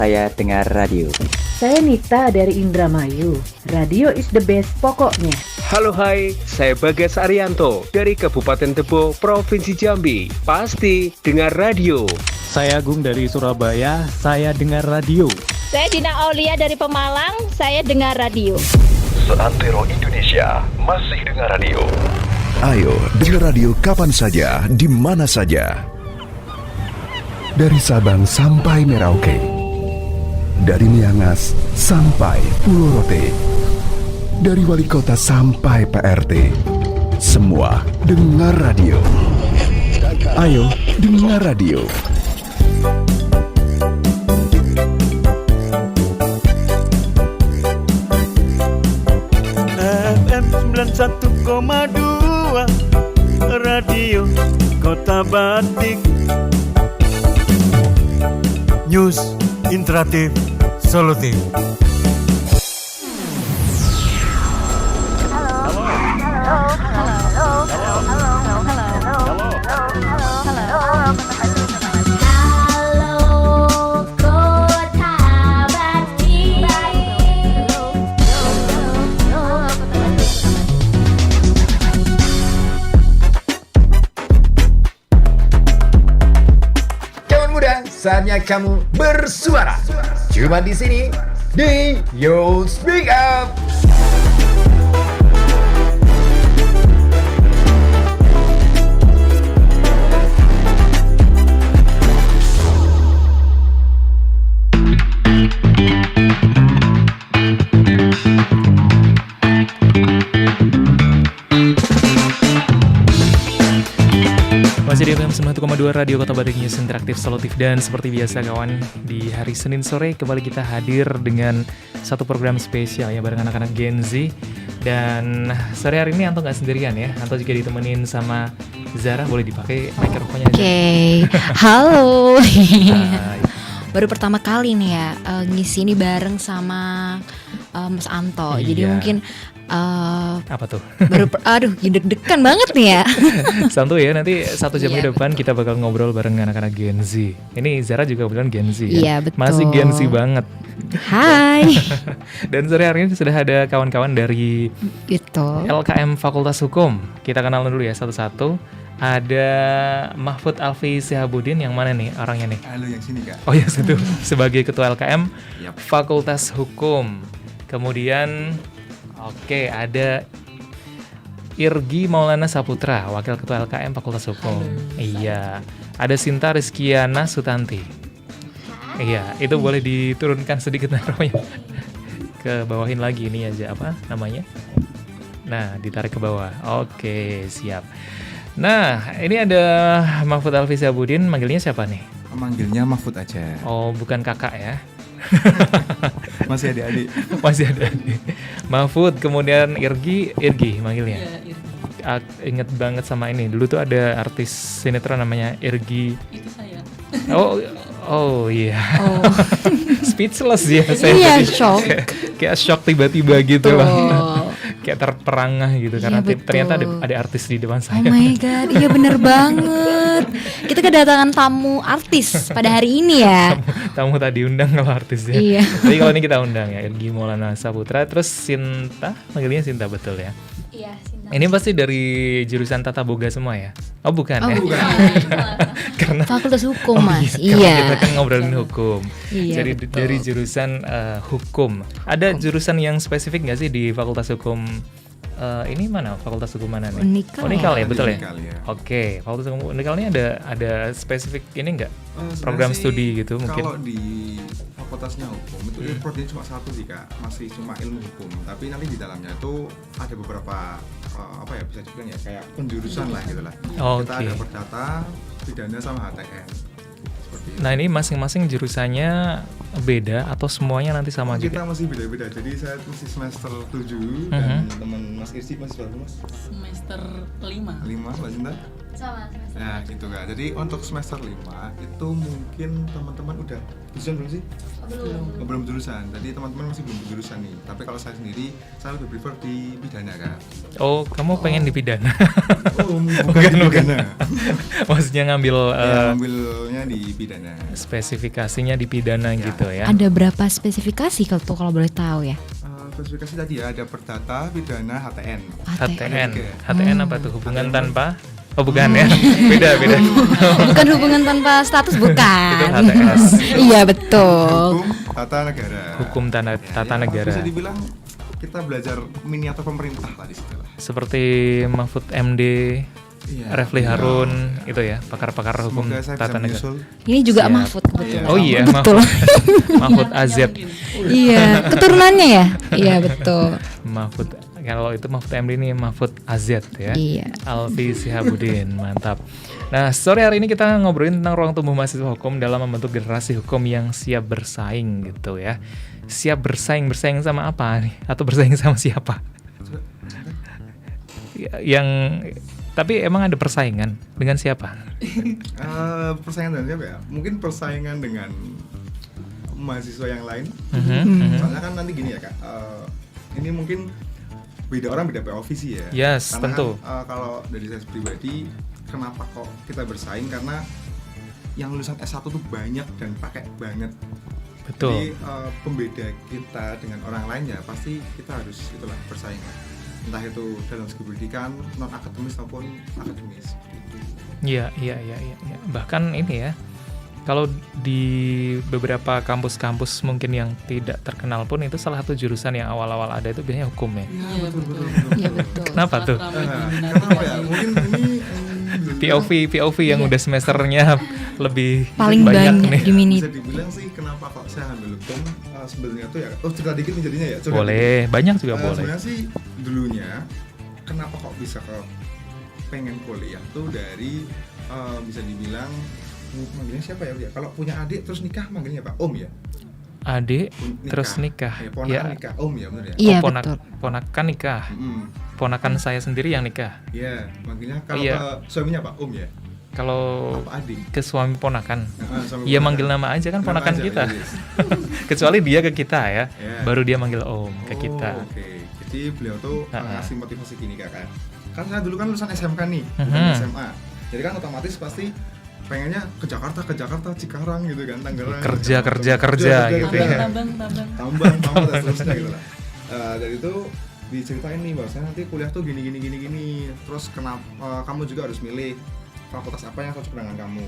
saya dengar radio. Saya Nita dari Indramayu. Radio is the best pokoknya. Halo hai, saya Bagas Arianto dari Kabupaten Tebo, Provinsi Jambi. Pasti dengar radio. Saya Agung dari Surabaya, saya dengar radio. Saya Dina Aulia dari Pemalang, saya dengar radio. Seantero Indonesia masih dengar radio. Ayo dengar radio kapan saja, di mana saja. Dari Sabang sampai Merauke, dari Miangas sampai Pulau Rote, dari wali kota sampai PRT, semua dengar radio. Ayo dengar radio. FM 91,2 Radio Kota Batik. News interaktif solutif. Saatnya kamu bersuara. Cuma di sini di You Speak Up. Masih di FM 91,2 Radio Kota Batik, News interaktif solutif. Dan seperti biasa kawan, di hari Senin sore kembali kita hadir dengan satu program spesial ya bareng anak-anak Gen Z. Dan sore hari ini Anto gak sendirian ya, Anto juga ditemenin sama Zara. Boleh dipakai mikrofonnya. Oke. Halo. Baru pertama kali nih ya ngisi ini bareng sama Mas Anto. Iya. Jadi mungkin apa tuh? Aduh, deg-degan banget nih ya. Santuy ya, nanti 1 jam Iya, ke depan kita bakal ngobrol bareng anak-anak Gen Z. Ini Zara juga bukan Gen Z ya? Iya, betul. Masih Gen Z banget. Hai. Dan sore hari ini sudah ada kawan-kawan dari Gitu. LKM Fakultas Hukum. Kita kenal dulu ya satu-satu. Ada Mahfud Alfi Sehabudin, yang mana nih orangnya nih? Halo, yang sini Kak. Oh ya, situ. Sebagai Ketua LKM Yap. Fakultas Hukum. Kemudian oke, ada Irgi Maulana Saputra, Wakil Ketua LKM Fakultas Hukum. Iya. Ada Sinta Rizkiana Sutanti. Iya, itu boleh diturunkan sedikit namanya. Ke bawahin lagi ini aja, apa namanya? Nah, ditarik ke bawah. Oke, siap. Nah, ini ada Mahfud Alfi Sehabudin, manggilnya siapa nih? Manggilnya Mahfud aja. Oh, bukan kakak ya? Masih adik-adik. Masih ada. Mahfud, kemudian Irgi manggilnya. Iya, Ingat banget sama ini. Dulu tuh ada artis sinetron namanya Irgi. itu saya. Oh iya. Oh. Speechless ya saya. Iya, tadi. shock. Kayak shock tiba-tiba gitu loh. Oh. Kayak terperangah gitu Iya, karena betul. ternyata ada artis di depan Oh saya. my god, iya bener banget. Kita kedatangan tamu artis pada hari ini ya. Tamu tadi undang kalau artisnya. Iya. Tapi kalau ini kita undang ya Irgi Maulana Saputra. Terus Sinta, manggilnya Sinta betul ya? Iya, Ini pasti dari jurusan Tata Boga semua ya? Oh bukan ya? Bukan. Karena Fakultas Hukum, Mas. Karena Iya. kita kan ngobrolin hukum. Iya, Jadi betul. dari jurusan hukum. Ada jurusan yang spesifik nggak sih di Fakultas Hukum? Ini mana? Fakultas Hukum mana nih? Unikal Unikal ya? ya, betul ya? Unikal, ya. Oke, Fakultas Hukum Unikal ini ada spesifik ini nggak? Sebenarnya Program sih, studi gitu mungkin? Kalau di fakultasnya hukum itu prodinya cuma satu sih Kak, masih cuma ilmu hukum. Tapi nanti di dalamnya itu ada beberapa apa ya, bisa dibilang ya kayak penjurusan lah gitu lah. Kita Oke. ada perdata, pidana sama HTM. Seperti itu. Nah ini masing-masing jurusannya beda atau semuanya nanti sama Kita juga? masih beda-beda. Jadi saya masih semester 7 dan teman Mas Irsi masih berapa Mas? Semester 5. 5, Mbak Cinta? Nah gitu kan. Jadi untuk semester 5 itu mungkin teman-teman udah jurusan belum sih? Belum jurusan. Jadi teman-teman masih belum jurusan nih. Tapi kalau saya sendiri, saya lebih prefer di pidana kan. Oh, kamu pengen di pidana? Oh, bukan di pidana. Maksudnya ngambil ngambilnya di pidana. spesifikasinya di pidana gitu ya. Ada berapa spesifikasi kalau boleh tahu ya? Spesifikasi tadi ya ada perdata, pidana, HTN. HTN apa tuh? Hubungan tanpa? Oh bukan ya, beda. Bukan hubungan tanpa status, bukan. Itu HTS. Iya betul. Hukum tata negara. Hukum tata negara. Bisa dibilang kita belajar miniatur pemerintah lah di situ lah. Seperti Mahfud MD, Refli Harun itu ya, pakar-pakar hukum tata negara. Ini juga Siap. Mahfud kebetulan. Oh iya, betul. Mahfud AZ. Iya, keturunannya ya. Iya betul. Mahfud, kalau itu Mahfud MD ini Mahfud AZ ya. Iya. Alfi Sihabudin, mantap. Nah, sore hari ini kita ngobrolin tentang ruang tumbuh mahasiswa hukum dalam membentuk generasi hukum yang siap bersaing gitu ya. Siap bersaing sama apa nih? Atau bersaing sama siapa? Tapi emang ada persaingan dengan siapa? Persaingan dengan siapa ya? Mungkin persaingan dengan mahasiswa yang lain. Soalnya kan nanti gini ya Kak, ini mungkin beda orang beda POV sih ya. Yes, karena tentu. Kan, kalau dari saya pribadi, kenapa kok kita bersaing? Karena yang lulusan S1 tuh banyak dan pakai banget. Betul. Jadi pembeda kita dengan orang lain ya pasti kita harus itulah bersaing. Entah itu dalam segi pendidikan, non akademis maupun akademis. Iya. Bahkan ini ya, kalau di beberapa kampus-kampus mungkin yang tidak terkenal pun itu salah satu jurusan yang awal-awal ada itu biasanya hukum ya. Iya betul. Iya betul. Kenapa tuh? Kenapa ya? Mungkin ini POV yang udah semesternya lebih paling banyak nih. diminati. Bisa dibilang sih kenapa kok saya ambil hukum sebenarnya tuh ya. Cerita dikit nih jadinya ya. Boleh, banyak juga boleh. Sebenarnya sih dulunya kenapa kok bisa pengen kuliah tuh dari bisa dibilang manggilnya siapa ya? Kalau punya adik terus nikah manggilnya Pak Om ya? Adik terus nikah. Ponakan nikah Om ya benar ya? Iya betul. Ponakan nikah. Ponakan saya sendiri yang nikah. Iya, manggilnya kalau suaminya Pak Om ya? Kalau apa adik? Ke suami ponakan. Iya manggil nama aja kan ponakan aja, kita. Kecuali dia ke kita ya. Baru dia manggil Om ke kita. Oke. Jadi beliau tuh ngasih motivasi gini Kak kan. Kan saya dulu kan lulusan SMK nih, bukan SMA. Jadi kan otomatis pasti pengennya ke Jakarta, Cikarang gitu kan, Tangerang. Kerja gitu ya. Tambang dan seterusnya gitu lah. Dari itu diceritain nih bahwasanya nanti kuliah tuh gini. Terus kenapa kamu juga harus milih fakultas apa yang cocok dengan kamu.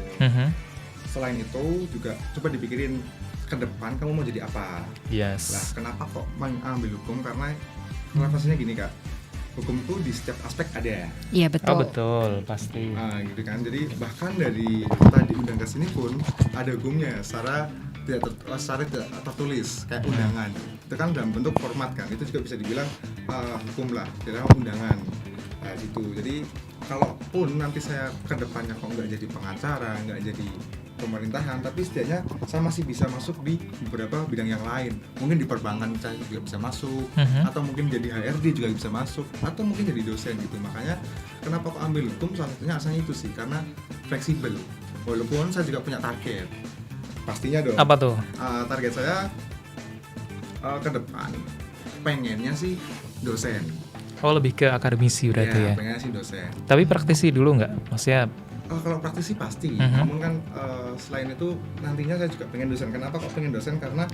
Selain itu juga coba dipikirin ke depan kamu mau jadi apa. Yes. Lah kenapa kok ambil hukum? Karena referensinya gini Kak, hukum tuh di setiap aspek ada. Iya betul. Oh betul, pasti. Gitu kan. Jadi bahkan dari kita diundang ke sini pun ada hukumnya secara tidak tertulis kayak undangan. Itu kan dalam bentuk format kan. Itu juga bisa dibilang hukum lah, dalam undangan. Gitu. Jadi kalaupun nanti saya ke depannya kok nggak jadi pengacara, nggak jadi pemerintahan, tapi setidaknya saya masih bisa masuk di beberapa bidang yang lain. Mungkin di perbankan saya juga bisa masuk, atau mungkin jadi HRD juga bisa masuk, atau mungkin jadi dosen gitu. Makanya kenapa kok ambil hukum, salah satunya asalnya itu sih, karena fleksibel. Walaupun saya juga punya target, pastinya dong. Apa tuh? Target saya ke depan pengennya sih dosen. Oh lebih ke akademisi berarti ya? Pengennya sih dosen. Tapi praktisi dulu nggak? Maksudnya kalau praktisi pasti, namun kan selain itu nantinya saya juga pengen dosen. Kenapa kok pengen dosen? Karena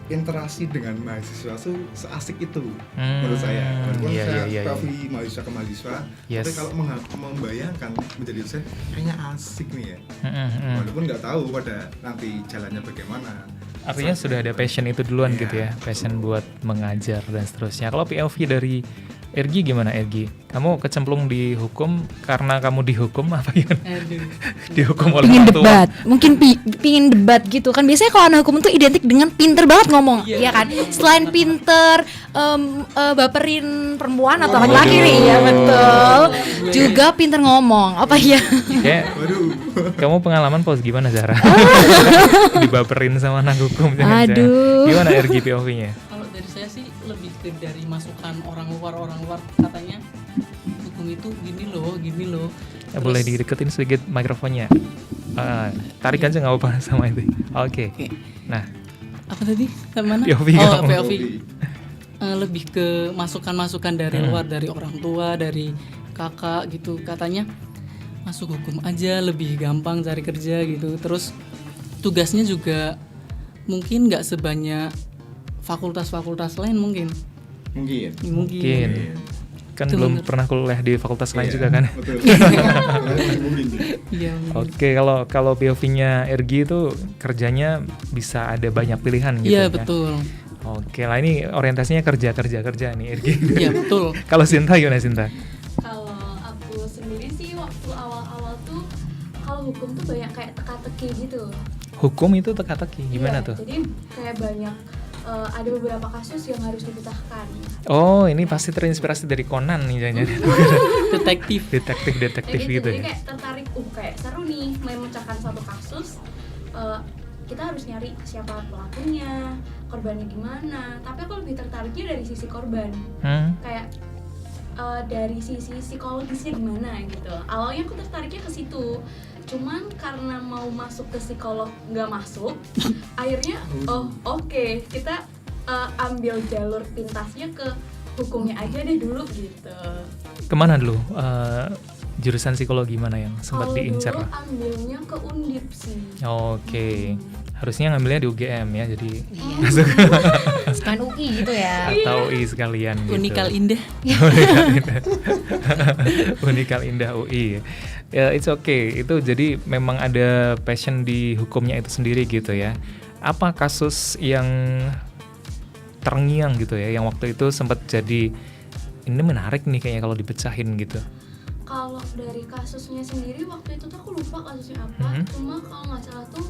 interaksi dengan mahasiswa tuh seasik itu menurut saya. Walaupun saya profil mahasiswa ke mahasiswa, tapi kalau membayangkan menjadi dosen kayaknya asik nih ya. Walaupun nggak tahu pada nanti jalannya bagaimana. Artinya sudah ada passion itu duluan gitu ya, passion buat mengajar dan seterusnya. Kalau POV dari Ergi gimana Ergi? Kamu kecemplung di hukum karena kamu dihukum apa gimana? Dihukum oleh pingin orang tua? Debat, mungkin pingin debat gitu kan. Biasanya kalau anak hukum tuh identik dengan pinter banget ngomong, ya kan? Selain pinter, baperin perempuan atau laki-laki nih, ya betul. Juga pinter ngomong, apa ya? Kayak, kamu pengalaman pos gimana Zara? Dibaperin sama anak hukum. Aduh. Gimana Ergi POV-nya? Kalau dari saya sih lebih dari masukan orang luar katanya hukum itu gini loh. Boleh dideketin sedikit mikrofonnya. Tarik aja nggak apa-apa sama itu. Oke. Nah, apa tadi? Mana? POV oh, kamu. POV. Lebih ke masukan-masukan dari luar, dari orang tua, dari kakak gitu. Katanya masuk hukum aja lebih gampang cari kerja gitu. Terus tugasnya juga mungkin nggak sebanyak fakultas-fakultas lain mungkin. Kan itu belum pernah kuliah di fakultas lain juga kan. Betul. Iya. Oke, kalau POV-nya Ergi itu kerjanya bisa ada banyak pilihan gitu. Iya, ya? betul. Oke lah, ini orientasinya kerja nih Ergi. Iya, betul. Kalau Sinta gimana Sinta? Kalau aku sendiri sih waktu awal-awal tuh kalau hukum tuh banyak kayak teka-teki gitu. Hukum itu teka-teki, gimana tuh? Jadi kayak banyak ada beberapa kasus yang harus dipecahkan. Oh, ini pasti terinspirasi dari Conan nih jangan. Detektif gitu Jadi ya. kayak tertarik, kayak seru nih memecahkan satu kasus. Kita harus nyari siapa pelakunya, korbannya gimana. Tapi aku lebih tertariknya dari sisi korban. Kayak dari sisi psikologisnya gimana gitu. Awalnya aku tertariknya ke situ. Cuman karena mau masuk ke psikolog nggak masuk, akhirnya oke, kita ambil jalur pintasnya ke hukumnya aja deh dulu gitu. Kemana dulu? Jurusan psikologi mana yang sempat diincar? Kalau dulu ambilnya ke Undip sih. Oke. Harusnya ngambilnya di UGM ya, jadi masuk Sekalian UI gitu ya. atau UI sekalian gitu. Unikal Indah. Unikal Indah UI. Ya, it's okay. Itu jadi memang ada passion di hukumnya itu sendiri gitu ya. Apa kasus yang terngiang gitu ya, yang waktu itu sempat jadi ini menarik nih kayaknya kalau dipecahin gitu? Kalau dari kasusnya sendiri waktu itu tuh aku lupa kasusnya apa. Cuma kalau nggak salah tuh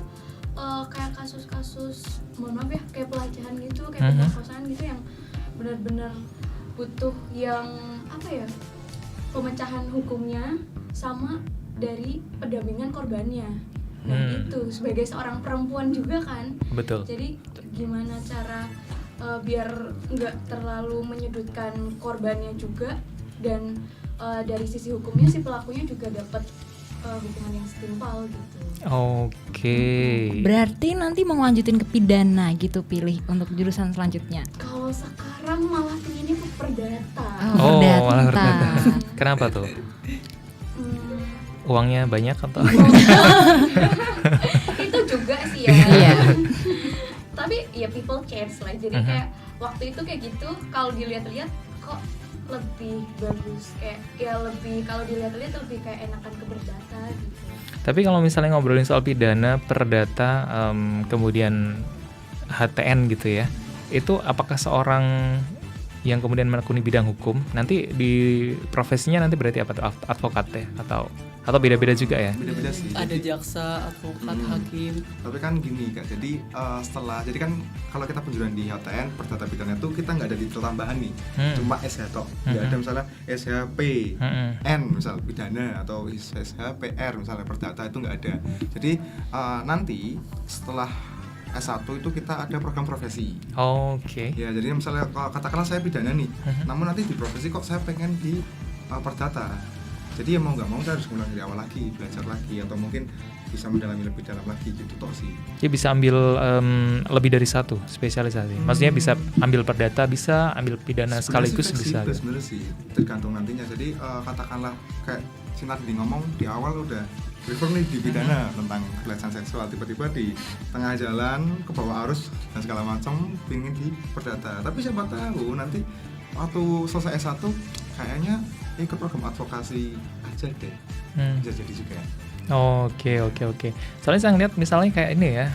kayak kasus-kasus, mohon maaf ya, kayak pelecehan gitu, kayak pemerkosaan gitu yang benar-benar butuh yang apa ya, pemecahan hukumnya sama dari pendampingan korbannya. Dan itu sebagai seorang perempuan juga kan. Betul. Jadi gimana cara biar nggak terlalu menyudutkan korbannya juga, dan dari sisi hukumnya si pelakunya juga dapat hukuman yang setimpal gitu. Oke. Berarti nanti mau lanjutin ke pidana gitu, pilih untuk jurusan selanjutnya. Kalau sekarang malah pinginnya ke perdata. Malah perdata. Kenapa tuh? Uangnya banyak atau? Itu juga sih ya. Tapi ya people change lah. Jadi kayak waktu itu kayak gitu, kalau dilihat-lihat kok lebih bagus, kayak ya lebih, kalau dilihat-lihat lebih kayak enakan ke perdata gitu. Tapi kalau misalnya ngobrolin soal pidana, perdata, kemudian HTN gitu ya, itu apakah seorang yang kemudian menekuni bidang hukum nanti di profesinya nanti berarti apa tuh, advokat ya, atau beda-beda juga ya? Beda-beda sih. Ada jaksa, advokat, hakim. Tapi kan gini Kak, jadi jadi kan kalau kita penjuruan di HTN perdata pidana itu kita nggak ada titel tambahan nih, cuma SH tok, nggak ada misalnya SHP, N misal pidana, atau SHPR misalnya perdata, itu nggak ada. Jadi nanti setelah S1 itu kita ada program profesi. Oke. Ya, jadi misalnya katakanlah saya pidana nih, namun nanti di profesi kok saya pengen di perdata. Jadi ya mau nggak mau saya harus mulai dari awal lagi, belajar lagi, atau mungkin bisa mendalami lebih dalam lagi gitu toh sih. Ya bisa ambil lebih dari satu spesialisasi. Maksudnya bisa ambil perdata, bisa ambil pidana sekaligus bisa. Sebenarnya sih tergantung nantinya. Jadi katakanlah kayak Sinar di ngomong di awal udah prefer nih di pidana tentang pelecehan seksual, tiba-tiba di tengah jalan ke bawah arus dan segala macam pingin di perdata. Tapi siapa tahu nanti waktu selesai S1 kayaknya ikut program advokasi aja deh. Bisa jadi juga. Oke. Soalnya saya ngeliat misalnya kayak ini ya,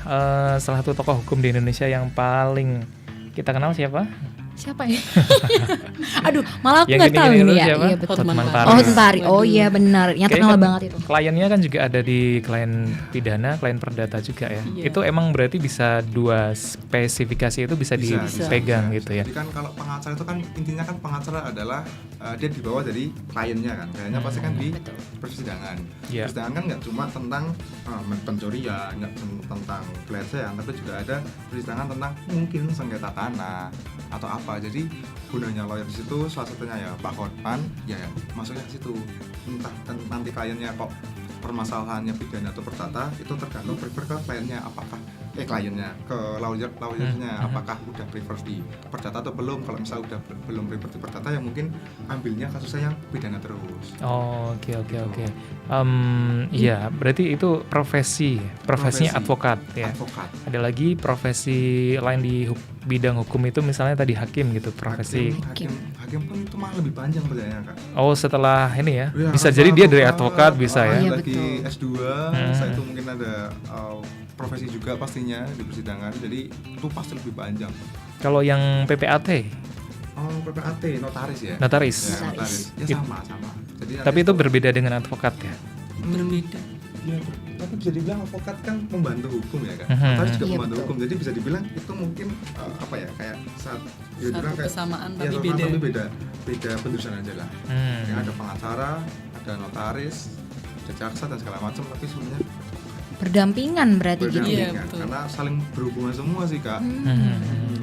salah satu tokoh hukum di Indonesia yang paling kita kenal siapa? Siapa ya? Aduh, malah aku Yang nggak tahu ini ya. Siapa? Iya betul. Hotman Paris. Oh, Paris. Oh iya benar. Yang terkenal banget itu. Kliennya kan juga ada di klien pidana, klien perdata juga ya. Itu emang berarti bisa dua spesifikasi itu bisa dipegang gitu ya. Jadi kan kalau pengacara itu kan intinya kan pengacara adalah dia di bawah dari kliennya kan. Kliennya pasti kan di persidangan. Persidangan kan nggak cuma tentang pencurian, nggak tentang pelecehan, tapi juga ada persidangan tentang mungkin sengketa tanah atau apa. Jadi gunanya lawyer di situ salah satunya ya Pak Korban ya masuknya ke situ. Entah nanti kliennya kok permasalahannya pidana atau perdata itu tergantung prefer ke kliennya, apakah kliennya ke lawyernya apakah udah prefer di perdata atau belum. Kalau misalnya udah belum prefer di perdata ya mungkin ambilnya kasusnya yang pidana terus. Oke. Iya, berarti itu profesinya advokat ya. Advokat. Ada lagi profesi lain di bidang hukum itu misalnya tadi hakim gitu, profesi. Hakim pun itu malah lebih panjang pertanyaannya Kak. Oh, setelah ini ya. Ya bisa jadi dia dari advokat bisa ya. Lagi S2, saya itu mungkin ada profesi juga pastinya di persidangan. Jadi itu pasti lebih panjang. Kalau yang PPAT? Oh, PPAT, notaris ya. Notaris. Ya, notaris. Ya sama. Jadi tapi itu berbeda dengan advokat ya. Berbeda. Ya, tapi bisa dibilang advokat kan membantu hukum ya kan. Notaris juga membantu hukum. Jadi bisa dibilang itu mungkin kayak satu kesamaan ya, tapi beda. Beda penjurusan aja lah. Ya, ada pengacara, ada notaris, ada jaksa dan segala macam, tapi sebenarnya berdampingan berarti gitu. Iya, karena saling berhubungan semua sih Kak.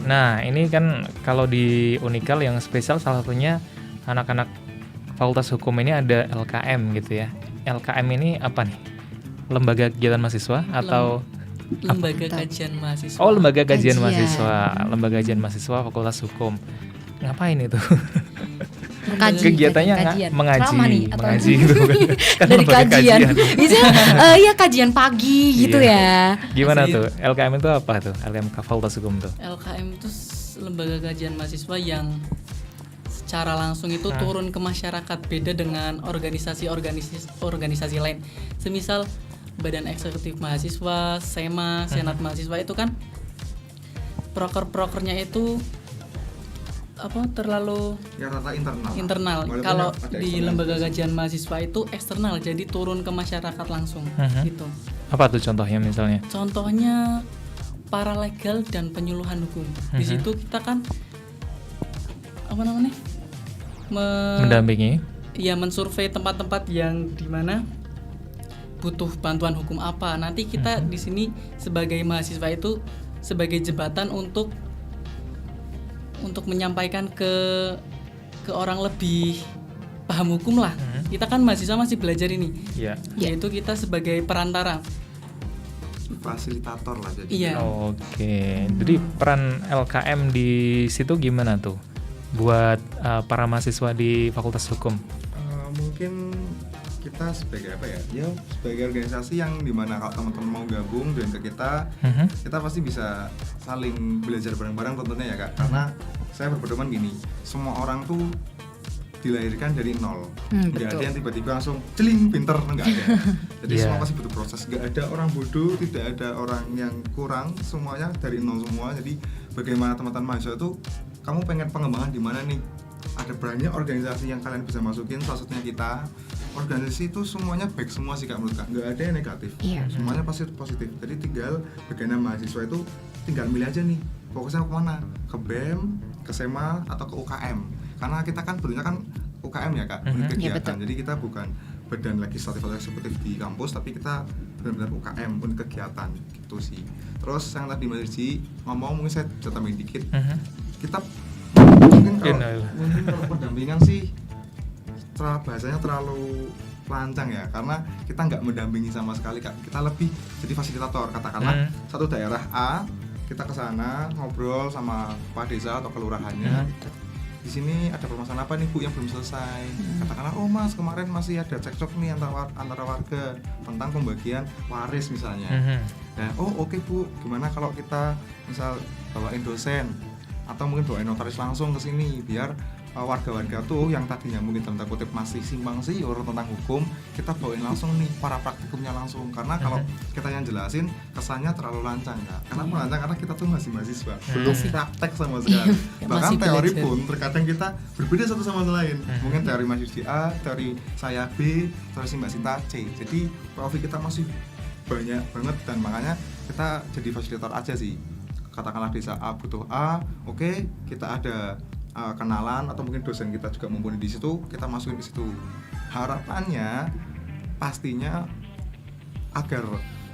Nah ini kan kalau di Unikal yang spesial salah satunya anak-anak Fakultas Hukum ini ada LKM gitu ya. LKM ini apa nih? Lembaga Kegiatan Mahasiswa atau Lembaga Kajian Mahasiswa. Oh, Lembaga Kajian Mahasiswa. Lembaga Kajian Mahasiswa Fakultas Hukum. Ngapain itu? Kegiatannya mengaji gitu kan. Dari kajian. Bisa ya kajian pagi gitu ya. Gimana tuh? LKM itu apa tuh? LKM Fakultas Hukum tuh. LKM itu Lembaga Kajian Mahasiswa yang secara langsung itu turun ke masyarakat, beda dengan organisasi lain. Semisal Badan Eksekutif Mahasiswa, SEMA, Senat Mahasiswa itu kan prokernya itu terlalu rata internal. Kalau di Lembaga Kajian Mahasiswa itu eksternal, jadi turun ke masyarakat langsung gitu. Apa tuh contohnya misalnya? Contohnya paralegal dan penyuluhan hukum. Di situ kita kan mendampingi. Ya, mensurvei tempat-tempat yang dimana butuh bantuan hukum apa. Nanti kita di sini sebagai mahasiswa itu sebagai jembatan untuk menyampaikan ke orang lebih paham hukum lah. Kita kan mahasiswa masih belajar ini. Yaitu kita sebagai perantara, fasilitator lah jadi. Iya. Oke. Jadi peran LKM di situ gimana tuh buat para mahasiswa di Fakultas Hukum? Mungkin kita sebagai sebagai organisasi yang dimana kalau teman-teman mau gabung dan ke kita pasti bisa saling belajar bareng-bareng tentunya ya Kak. Karena saya berpedoman gini, semua orang tuh dilahirkan dari nol. Nggak ada yang tiba-tiba langsung celing pinter, nggak ada. Jadi semua pasti butuh proses. Nggak ada orang bodoh, tidak ada orang yang kurang, semuanya dari nol semua. Jadi bagaimana teman-teman mahasiswa tuh, kamu pengen pengembangan di mana nih? Ada banyak organisasi yang kalian bisa masukin, salah satunya kita. Organisasi itu semuanya baik semua sih Kak menurut Kak, nggak ada yang negatif. Semuanya pasti positif. Jadi tinggal bagaimana mahasiswa itu tinggal milih aja nih, fokusnya ke mana? Ke BEM, ke SEMA, atau ke UKM. Karena kita kan bentuknya kan UKM ya Kak, unit kegiatan. Jadi kita bukan badan legislatif atau eksekutif di kampus, tapi kita benar-benar UKM, unit kegiatan gitu sih. Terus yang tadi Mas Rizky ngomong, mungkin saya tambahin dikit. Kita mungkin kalau pendampingan sih bahasanya terlalu lancang ya, karena kita nggak mendampingi sama sekali Kak. Kita lebih jadi fasilitator. Katakanlah satu daerah A, kita ke sana ngobrol sama Pak Desa atau kelurahannya. Di sini ada permasalahan apa nih Bu yang belum selesai? Katakanlah, oh Mas kemarin masih ada cekcok nih antara warga tentang pembagian waris misalnya. Nah, oke Bu, gimana kalau kita misal bawain dosen atau mungkin bawain notaris langsung ke sini biar warga-warga tuh yang tadinya mungkin tanda kutip masih simpang siur tentang hukum, kita bawain langsung nih para praktikumnya langsung. Karena kalau kita yang jelasin kesannya terlalu lancang Kak. Kenapa lancang? Karena kita tuh masih mahasiswa, belum praktek sama sekali. Bahkan teori pun terkadang kita berbeda satu sama lain. Mungkin teori Mas Yudi A, teori saya B, teori Mbak Sinta C. Jadi profil kita masih banyak banget dan makanya kita jadi fasilitator aja sih. Katakanlah desa A butuh A, oke, kita ada kenalan atau mungkin dosen kita juga mumpuni di situ, kita masukin ke situ. Harapannya pastinya agar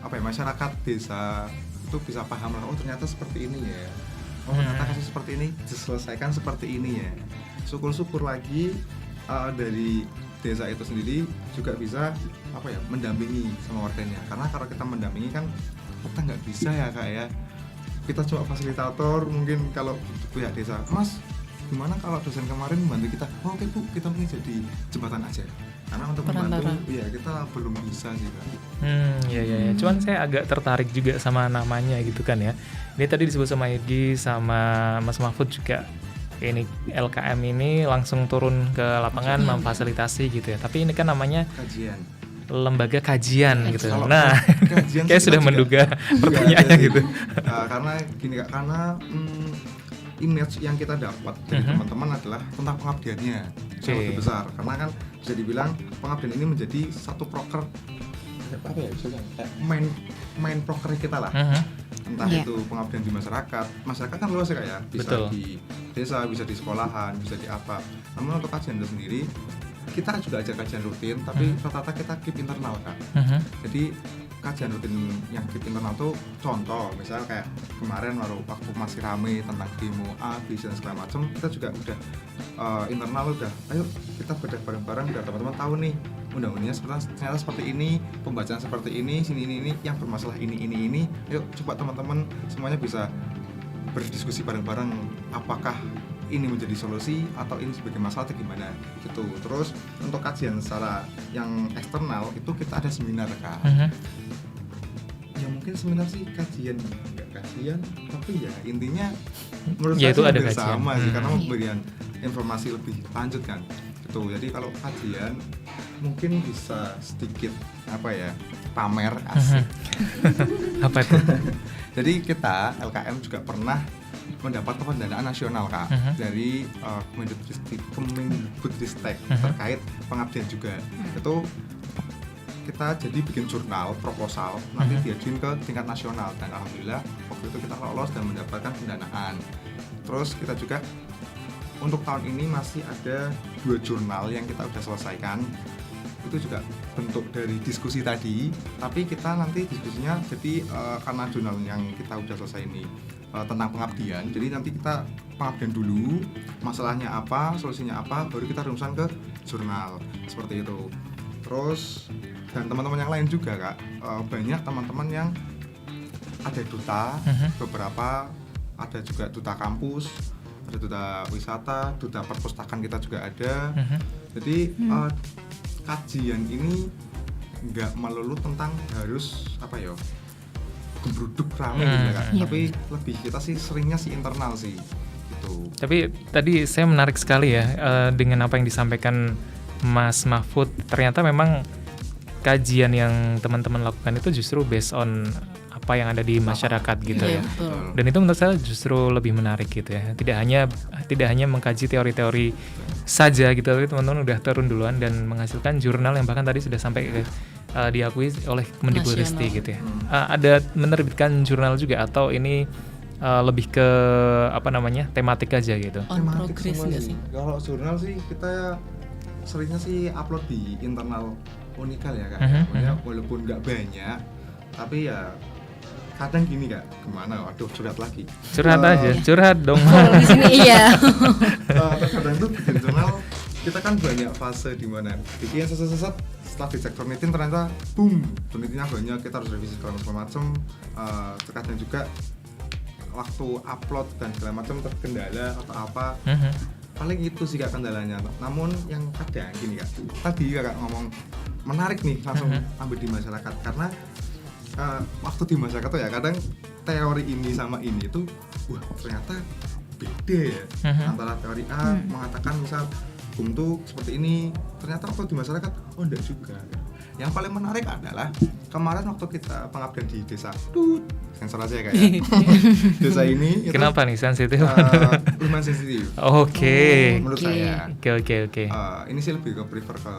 masyarakat desa itu bisa paham lah, oh ternyata seperti ini ya, oh ternyata kasus seperti ini diselesaikan seperti ini ya. Syukur-syukur lagi dari desa itu sendiri juga bisa mendampingi sama warganya. Karena kalau kita mendampingi kan kita nggak bisa ya Kak ya. Kita cuma fasilitator, mungkin kalau pihak desa, Mas gimana kalau dosen kemarin membantu kita? Oh, oke Bu, kita mungkin jadi jembatan aja. Karena untuk membantu, ya kita belum bisa sih Kak. Iya. Cuman saya agak tertarik juga sama namanya gitu kan ya. Ini tadi disebut sama Irgi sama Mas Mahfud juga. Ini LKM ini langsung turun ke lapangan memfasilitasi gitu ya. Tapi ini kan namanya kajian. Lembaga kajian gitu. Kalau Nah, kayak sudah menduga pertanyaannya gitu. Karena gini Kak, karena image yang kita dapat dari teman-teman adalah tentang pengabdiannya yang lebih besar. Karena kan bisa dibilang pengabdian ini menjadi satu proker main proker kita lah. Entah itu pengabdian di masyarakat kan luas ya Kak ya. Bisa di desa, bisa di sekolahan, bisa di apa. Namun untuk kajian itu sendiri kita juga ada kajian rutin, tapi rata-rata kita keep internal Kak. Jadi kajian rutin yang keep internal tuh contoh, misal kayak kemarin waktu masih rame tentang demo A, B, dan segala macam, kita juga udah internal udah, ayo kita bedah bareng-bareng biar teman-teman tahu nih undang-undangnya ternyata seperti ini, pembacaan seperti ini, sini ini yang bermasalah ini. Yuk coba teman-teman semuanya bisa berdiskusi bareng-bareng apakah ini menjadi solusi atau ini sebagai masalah atau gimana gitu. Terus untuk kajian secara yang eksternal itu kita ada seminar Kak. Ya mungkin seminar sih kajian, nggak kajian, tapi ya intinya menurut saya itu ada sama sih, karena memberikan informasi lebih lanjut kan gitu. Jadi kalau kajian mungkin bisa sedikit pamer asik. Apa itu? Jadi kita LKM juga pernah mendapat pendanaan nasional Kak dari Kemendikbudristek terkait pengabdian juga. Itu kita jadi bikin jurnal proposal nanti diajuin ke tingkat nasional, dan alhamdulillah waktu itu kita lolos dan mendapatkan pendanaan. Terus kita juga untuk tahun ini masih ada 2 jurnal yang kita udah selesaikan. Itu juga bentuk dari diskusi tadi, tapi kita nanti diskusinya jadi karena jurnal yang kita udah selesai ini tentang pengabdian, jadi nanti kita pengabdian dulu, masalahnya apa, solusinya apa, baru kita rumuskan ke jurnal seperti itu. Terus dan teman-teman yang lain juga Kak, banyak teman-teman yang ada duta, beberapa ada juga duta kampus, ada duta wisata, duta perpustakaan kita juga ada. Jadi kajian ini nggak melulu tentang harus gembruduk rame gitu Kak. Tapi lebih kita sih seringnya sih internal sih gitu. Tapi tadi saya menarik sekali ya dengan apa yang disampaikan Mas Mahfud. Ternyata memang kajian yang teman-teman lakukan itu justru based on apa yang ada di masyarakat gitu ya. Dan itu menurut saya justru lebih menarik gitu ya. Tidak hanya mengkaji teori-teori saja gitu, tapi teman-teman udah turun duluan dan menghasilkan jurnal yang bahkan tadi sudah sampai ke diakui oleh Kemendikbudristek gitu ya. Ada menerbitkan jurnal juga atau ini lebih ke tematik aja gitu? Tematik semua sih. Kalau jurnal sih kita seringnya sih upload di internal Unikal ya Kak. Walaupun nggak banyak, tapi ya kadang gini Kak, kemana? Waduh, curhat lagi. Curhat aja, curhat dong. Di sini iya. Kadang tuh bikin jurnal, kita kan banyak fase di mana bikin seset setelah dicek turnitin ternyata boom, turnitinnya banyak, kita harus revisi segala macam. Terkadang juga waktu upload dan segala macam terkendala atau apa. Paling itu sih Kak kendalanya. Namun yang kadang gini Kak, tadi Kakak ngomong menarik nih, langsung ambil di masyarakat, karena waktu di masyarakat tuh ya kadang teori ini sama ini itu ternyata beda ya. Antara teori A mengatakan misal hukum tuh seperti ini, ternyata waktu di masyarakat enggak juga. Yang paling menarik adalah kemarin waktu kita pengabdian di desa sensor aja ya Kak ya. Desa ini itu, kenapa nih sensitif? Lumayan sensitif. Oke. Menurut saya. Oke. Ini sih lebih ke prefer ke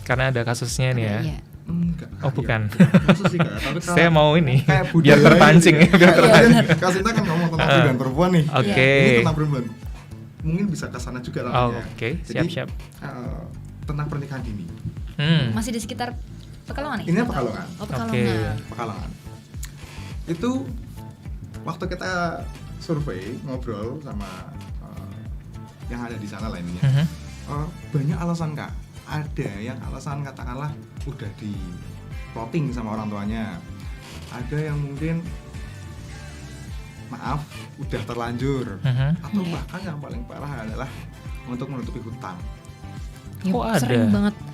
karena ada kasusnya nih ya. Enggak. Oh bukan. Kasus sih Kak. Tapi saya mau ini biar terpancing. Kak Sinta kan ngomong tentang perempuan perempuan nih. Oke. Ini tentang perempuan. Mungkin bisa ke sana juga lah. Oke. Siap. Tentang pernikahan dini. Masih di sekitar Pekalongan nih? Ini Pekalongan. Oh, Pekalongan. Pekalongan. Itu waktu kita survei, ngobrol sama yang ada di sana lah ininya. Banyak alasan Kak. Ada yang alasan katakanlah udah di plotting sama orang tuanya. Ada yang mungkin maaf udah terlanjur. Atau bahkan yang paling parah adalah untuk menutupi hutang. Ya,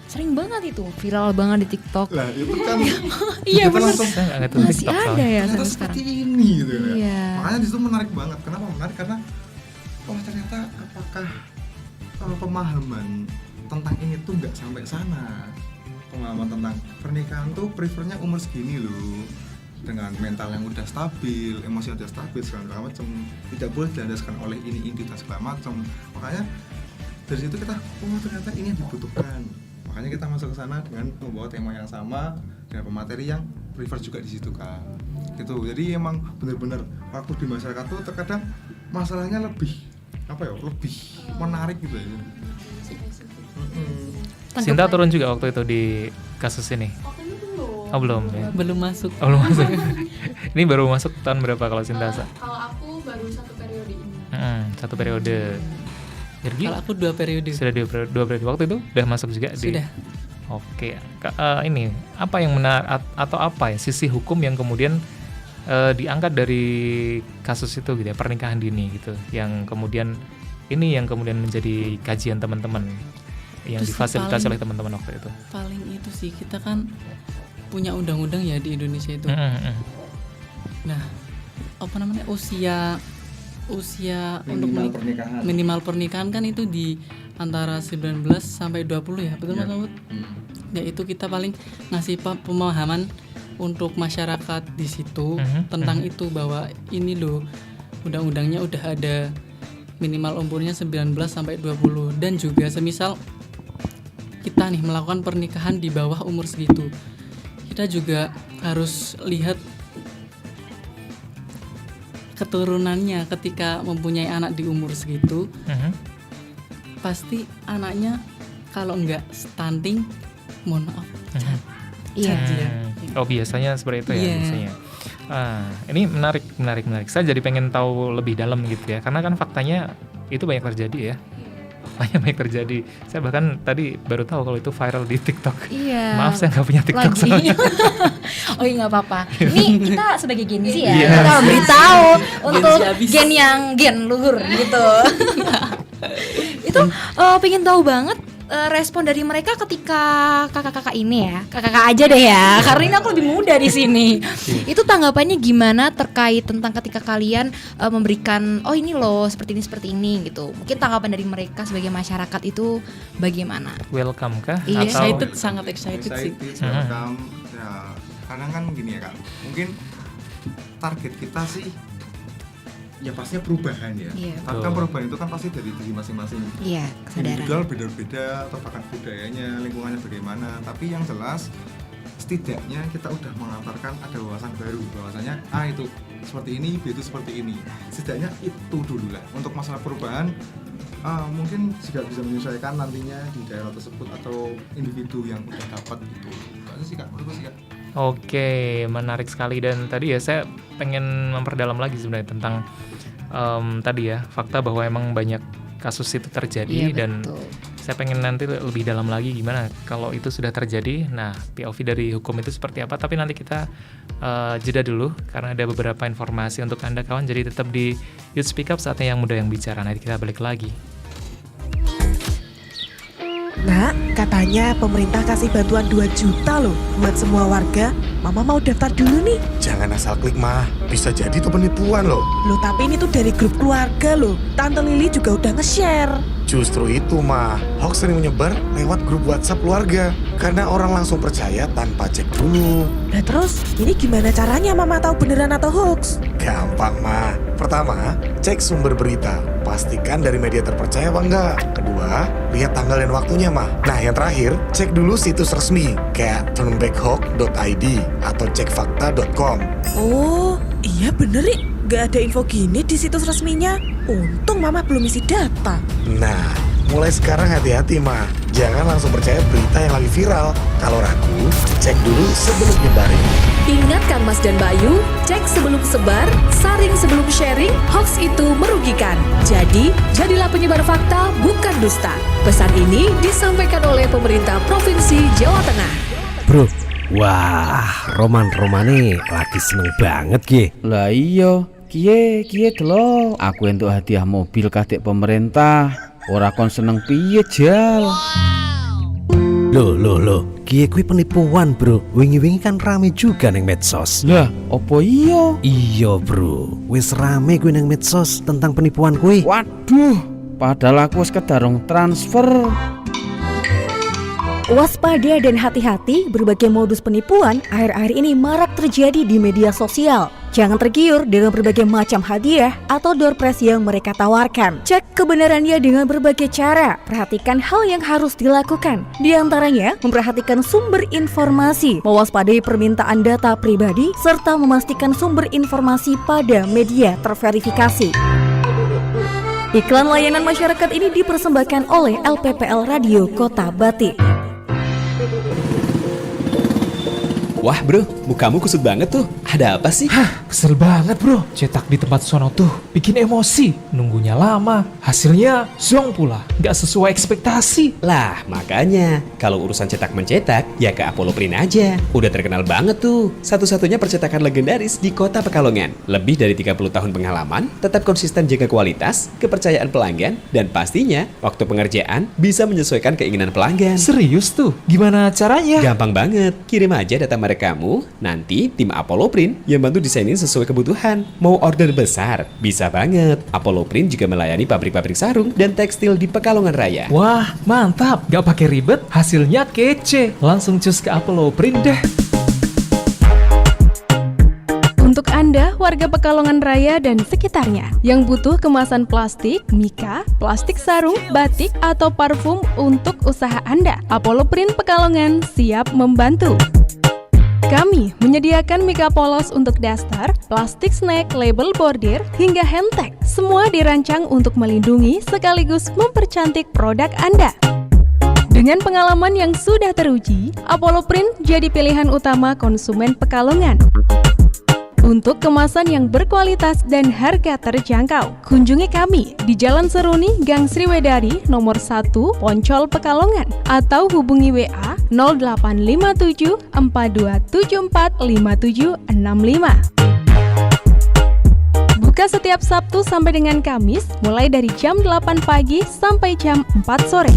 sering banget itu viral banget di TikTok. Lah itu kan iya benar. Masih ada ya ternyata sampai seperti sekarang. ini gitu ya. Iya. Makanya disitu menarik banget. Kenapa menarik? Karena ternyata apakah pemahaman tentang ini tuh nggak sampai sana. Pemahaman tentang pernikahan tuh prefernya umur segini loh, dengan mental yang udah stabil, emosi yang udah stabil segala macam, tidak boleh dilandaskan oleh ini dan segala macam. Makanya dari situ kita ternyata ini yang dibutuhkan. Makanya kita masuk ke sana dengan membawa tema yang sama dengan pemateri yang prefer juga di situ Kak. Gitu. Jadi emang benar-benar waktu di masyarakat tuh terkadang masalahnya lebih lebih menarik gitu ya. Sinta turun juga waktu itu di kasus ini. Oh belum ya? Belum masuk. Oh, belum masuk. Ini baru masuk tahun berapa kalau Sinta? Kalau aku baru 1 periode ini. 1 periode. Irgi? Kalau aku 2 periode. Sudah 2 periode. Waktu itu udah masuk juga Sudah. Oke. Ini apa yang menarik atau apa ya sisi hukum yang kemudian diangkat dari kasus itu gitu ya, pernikahan dini gitu, yang kemudian menjadi kajian teman-teman yang Terus difasilitasi oleh teman-teman waktu itu. Paling itu sih, kita kan punya undang-undang ya di Indonesia itu. Nah, usia untuk minimal pernikahan kan itu di antara 19 sampai 20 ya, betul Mas Mahmud? Ya itu kita paling ngasih pemahaman untuk masyarakat di situ tentang itu, bahwa ini loh undang-undangnya udah ada minimal umurnya 19 sampai 20, dan juga semisal kita nih melakukan pernikahan di bawah umur segitu, kita juga harus lihat keturunannya. Ketika mempunyai anak di umur segitu, pasti anaknya kalau enggak stunting, mohon maaf, cacat ya. Oh biasanya seperti itu ya biasanya. Ini menarik. Saya jadi pengen tahu lebih dalam gitu ya, karena kan faktanya itu banyak terjadi ya. Banyak terjadi. Saya bahkan tadi baru tahu kalau itu viral di TikTok. Iya. Maaf saya nggak punya TikTok soalnya. Oh iya nggak apa-apa. Ini kita sebagai Gen Z ya, kita beritahu untuk gen luhur gitu. Itu pengen tahu banget respon dari mereka ketika kakak-kakak ini ya, kakak-kakak aja deh ya, karena ini aku lebih muda di sini. Itu tanggapannya gimana terkait tentang ketika kalian memberikan, oh ini loh seperti ini gitu. Mungkin tanggapan dari mereka sebagai masyarakat itu bagaimana? Welcome kah? Iya. Excited, sangat excited sih. Welcome. Ya, kadang kan gini ya Kak, mungkin target kita sih ya pastinya perubahan ya. Tapi kan perubahan itu kan pasti dari diri masing-masing. Iya, kesadaran. Individual beda-beda atau bahkan budayanya, lingkungannya bagaimana. Tapi yang jelas setidaknya kita udah mengantarkan ada wawasan baru, bahwasanya itu seperti ini, B itu seperti ini. Setidaknya itu dulu lah. Untuk masalah perubahan mungkin juga bisa menyesuaikan nantinya di daerah tersebut atau individu yang udah dapat gitu. Itu sih Kak, menurut sih Kak. Oke, menarik sekali. Dan tadi ya saya pengen memperdalam lagi sebenarnya tentang tadi ya fakta bahwa emang banyak kasus itu terjadi, dan saya pengen nanti lebih dalam lagi gimana kalau itu sudah terjadi. Nah, POV dari hukum itu seperti apa, tapi nanti kita jeda dulu karena ada beberapa informasi untuk Anda kawan. Jadi tetap di Youth Speak Up, saatnya yang muda yang bicara. Nanti kita balik lagi. Nak, katanya pemerintah kasih bantuan 2 juta loh buat semua warga. Mama mau daftar dulu nih. Jangan asal klik mah, bisa jadi itu penipuan loh. Loh tapi ini tuh dari grup keluarga loh. Tante Lili juga udah nge-share. Justru itu mah, hoax sering menyebar lewat grup WhatsApp keluarga. Karena orang langsung percaya tanpa cek dulu. Nah terus, ini gimana caranya Mama tahu beneran atau hoax? Gampang mah. Pertama, cek sumber berita. Pastikan dari media terpercaya apa enggak. Kedua, lihat tanggal dan waktunya mah. Nah yang terakhir, cek dulu situs resmi kayak turnbackhawk.id atau cekfakta.com. Oh, iya bener nih. Gak ada info gini di situs resminya. Untung Mama belum isi data. Nah, mulai sekarang hati-hati mah. Jangan langsung percaya berita yang lagi viral. Kalau ragu, cek dulu sebelum nyebarin. Ingat kan Mas dan Bayu, cek sebelum sebar, saring sebelum sharing, hoax itu merugikan. Jadi, jadilah penyebar fakta, bukan dusta. Pesan ini disampaikan oleh pemerintah Provinsi Jawa Tengah. Bro, wah, roman-romane lagi seneng banget ki. Lah iya, kiye delok. Aku entuk hadiah mobil kadek pemerintah. Ora kon seneng piye, Jal? Loh, kiye kuwi penipuan, Bro. Wingi-wingi kan rame juga neng medsos. Lah, opo iya? Iya, Bro. Wis rame kuwi neng medsos tentang penipuan kuwi. Waduh, padahal aku wis kedarung transfer. Waspada dan hati-hati, berbagai modus penipuan akhir-akhir ini marak terjadi di media sosial. Jangan tergiur dengan berbagai macam hadiah atau door prize yang mereka tawarkan. Cek kebenarannya dengan berbagai cara. Perhatikan hal yang harus dilakukan. Di antaranya, memperhatikan sumber informasi, mewaspadai permintaan data pribadi, serta memastikan sumber informasi pada media terverifikasi. Iklan layanan masyarakat ini dipersembahkan oleh LPPL Radio Kota Batik. Wah bro, mukamu kusut banget tuh. Ada apa sih? Hah, kesel banget bro. Cetak di tempat sono tuh bikin emosi. Nunggunya lama. Hasilnya zong pula. Gak sesuai ekspektasi. Lah makanya, kalau urusan cetak mencetak, ya ke Apollo Print aja. Udah terkenal banget tuh. Satu-satunya percetakan legendaris di kota Pekalongan. Lebih dari 30 tahun pengalaman, tetap konsisten jaga kualitas, kepercayaan pelanggan, dan pastinya waktu pengerjaan bisa menyesuaikan keinginan pelanggan. Serius tuh? Gimana caranya? Gampang banget. Kirim aja data kamu, nanti tim Apollo Print yang bantu desainin sesuai kebutuhan. Mau order besar? Bisa banget. Apollo Print juga melayani pabrik-pabrik sarung dan tekstil di Pekalongan Raya. Wah, mantap. Gak pakai ribet, hasilnya kece. Langsung cus ke Apollo Print deh. Untuk Anda, warga Pekalongan Raya dan sekitarnya, yang butuh kemasan plastik, mika, plastik sarung, batik, atau parfum untuk usaha Anda, Apollo Print Pekalongan siap membantu. Kami menyediakan mika polos untuk daster, plastik snack, label bordir, hingga handtag. Semua dirancang untuk melindungi sekaligus mempercantik produk Anda. Dengan pengalaman yang sudah teruji, Apollo Print jadi pilihan utama konsumen Pekalongan. Untuk kemasan yang berkualitas dan harga terjangkau, kunjungi kami di Jalan Seruni, Gang Sriwedari, nomor 1, Poncol, Pekalongan, atau hubungi WA 0857 4274 5765. Buka setiap Sabtu sampai dengan Kamis, mulai dari jam 8 pagi sampai jam 4 sore.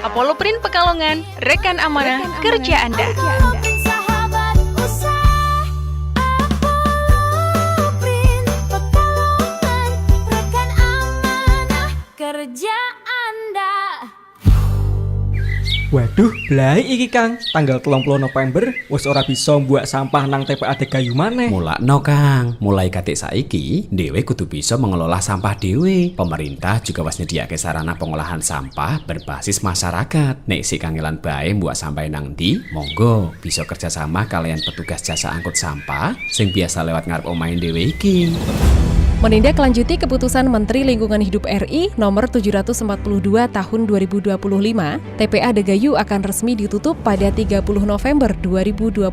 Apollo Print Pekalongan, rekan amanah kerja Anda. Kerja Anda. Waduh, belai iki Kang, tanggal 30 November wis ora bisa mbuak sampah nang TPA Degayu maneh. Mulakno Kang, mulai katik saiki dhewe kudu bisa mengelola sampah dhewe. Pemerintah juga wis nyediake sarana pengolahan sampah berbasis masyarakat. Nek si kangelan bae mbuak sampah nang ndi, monggo bisa kerjasama kalian petugas jasa angkut sampah sing biasa lewat ngarep omahe dhewe iki. Menindaklanjuti keputusan Menteri Lingkungan Hidup RI nomor 742 tahun 2025, TPA Degayu akan resmi ditutup pada 30 November 2025.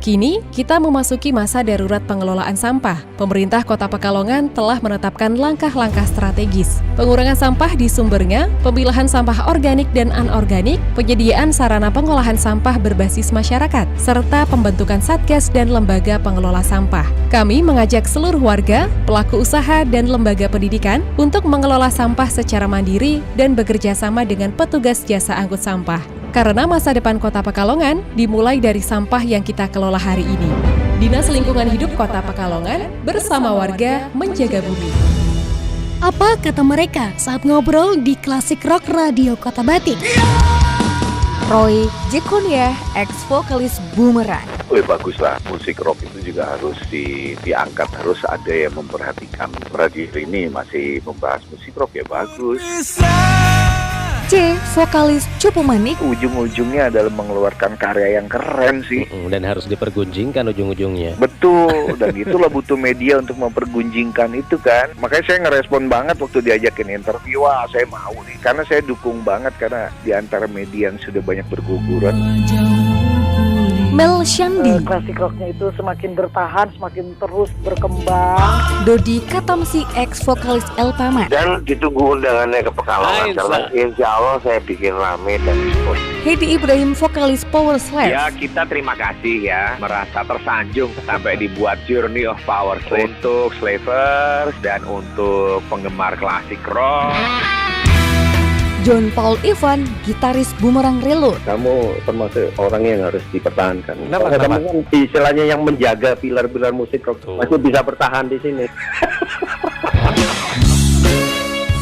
Kini, kita memasuki masa darurat pengelolaan sampah. Pemerintah Kota Pekalongan telah menetapkan langkah-langkah strategis. Pengurangan sampah di sumbernya, pemilahan sampah organik dan anorganik, penyediaan sarana pengolahan sampah berbasis masyarakat, serta pembentukan satgas dan lembaga pengelola sampah. Kami mengajak seluruh warga, pelaku usaha dan lembaga pendidikan untuk mengelola sampah secara mandiri dan bekerja sama dengan petugas jasa angkut sampah. Karena masa depan Kota Pekalongan dimulai dari sampah yang kita kelola hari ini. Dinas Lingkungan Hidup Kota Pekalongan bersama warga menjaga bumi. Apa kata mereka saat ngobrol di Klasik Rock Radio Kota Batik? Roy Jekunya, ex-vokalis Boomerang. Bagus lah, musik rock itu juga harus diangkat, harus ada yang memperhatikan. Radio ini masih membahas musik rock, ya bagus. C, vokalis Cupu Manik. Ujung-ujungnya adalah mengeluarkan karya yang keren sih. Dan harus dipergunjingkan ujung-ujungnya. Betul, dan itulah butuh media untuk mempergunjingkan itu kan. Makanya saya ngerespon banget waktu diajakin interview, wah saya mau nih. Karena saya dukung banget, karena di antara media yang sudah banyak berguguran. Mel Shandi, klasik rocknya itu semakin bertahan, semakin terus berkembang. Dodi Katamsi ex vokalis Elpama, Dan ditunggu undangannya ke Pekalongan karena insya Allah saya bikin rame dan Hedi Ibrahim vokalis Power Slave. Ya, kita terima kasih ya, merasa tersanjung sampai dibuat Journey of Power Slave untuk slavers dan untuk penggemar klasik rock. John Paul Ivan, gitaris Bumerang Relo. kamu termasuk orang yang harus dipertahankan. Kenapa? Kamu kan istilahnya yang menjaga pilar-pilar musik rock masih bisa bertahan di sini.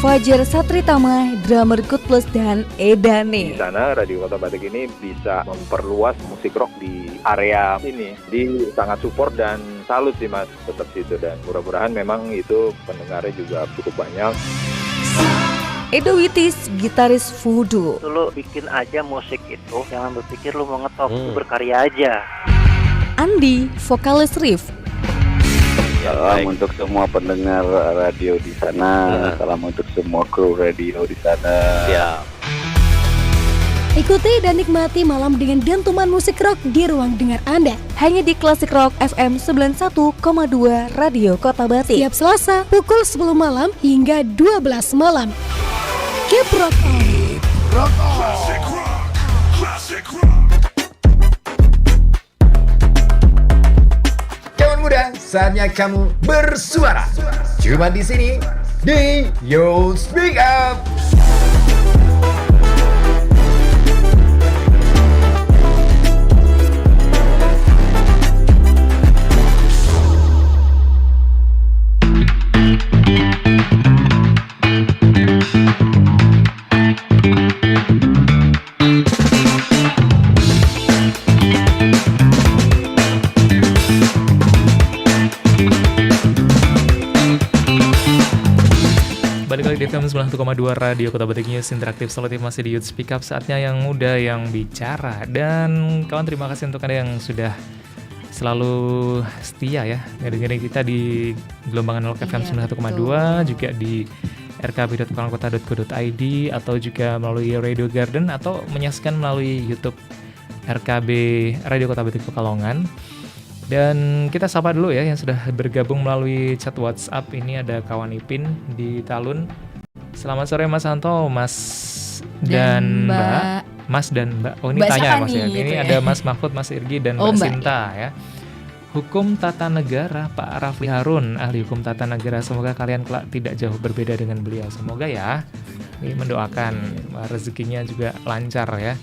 Fajar Satritama, drummer Good Plus dan Edane. Di sana Radio Kota Batik ini bisa memperluas musik rock di area ini. Jadi sangat support dan salut sih Mas tetap situ, dan mudah-mudahan memang itu pendengarnya juga cukup banyak. Edo Witis, gitaris Voodoo. Lu bikin aja musik itu, jangan berpikir lu mau ngetop, lu berkarya aja. Andi, vokalis Riff. Salam untuk semua pendengar radio di sana. Salam untuk semua kru radio di sana. Ya. Ikuti dan nikmati malam dengan dentuman musik rock di ruang dengar Anda. Hanya di Classic Rock FM 91,2 Radio Kota Batik. Setiap Selasa pukul 10 malam hingga 12 malam. Keep rock on. Rock on. Classic rock. Classic rock. Kawan muda, saatnya kamu bersuara. Cuma di sini di Yo Speak Up. Balik lagi di FM 91,2 Radio Kota Batik News Interaktif Solutif, masih di Youth Speak Up. Saatnya yang muda yang bicara. Dan kawan, terima kasih untuk Anda yang sudah selalu setia ya dengerin kita di gelombang analog FM 91,2, juga di rkb.pekalongkota.co.id, atau juga melalui Radio Garden, atau menyaksikan melalui YouTube RKB Radio Kota Batik Pekalongan. Dan kita sapa dulu ya yang sudah bergabung melalui chat WhatsApp. Ini ada kawan Ipin di Talun. Selamat sore Mas Santo, Mas dan Mbak. Mas dan Mbak. Oh ini Mbak tanya Mas ya. Ini ada Mas Mahfud, Mas Irgi, dan Mbak Sinta ya. Hukum Tata Negara, Pak Rafli Harun, ahli hukum tata negara. Semoga kalian kelak tidak jauh berbeda dengan beliau. Semoga ya. Ini mendoakan rezekinya juga lancar ya.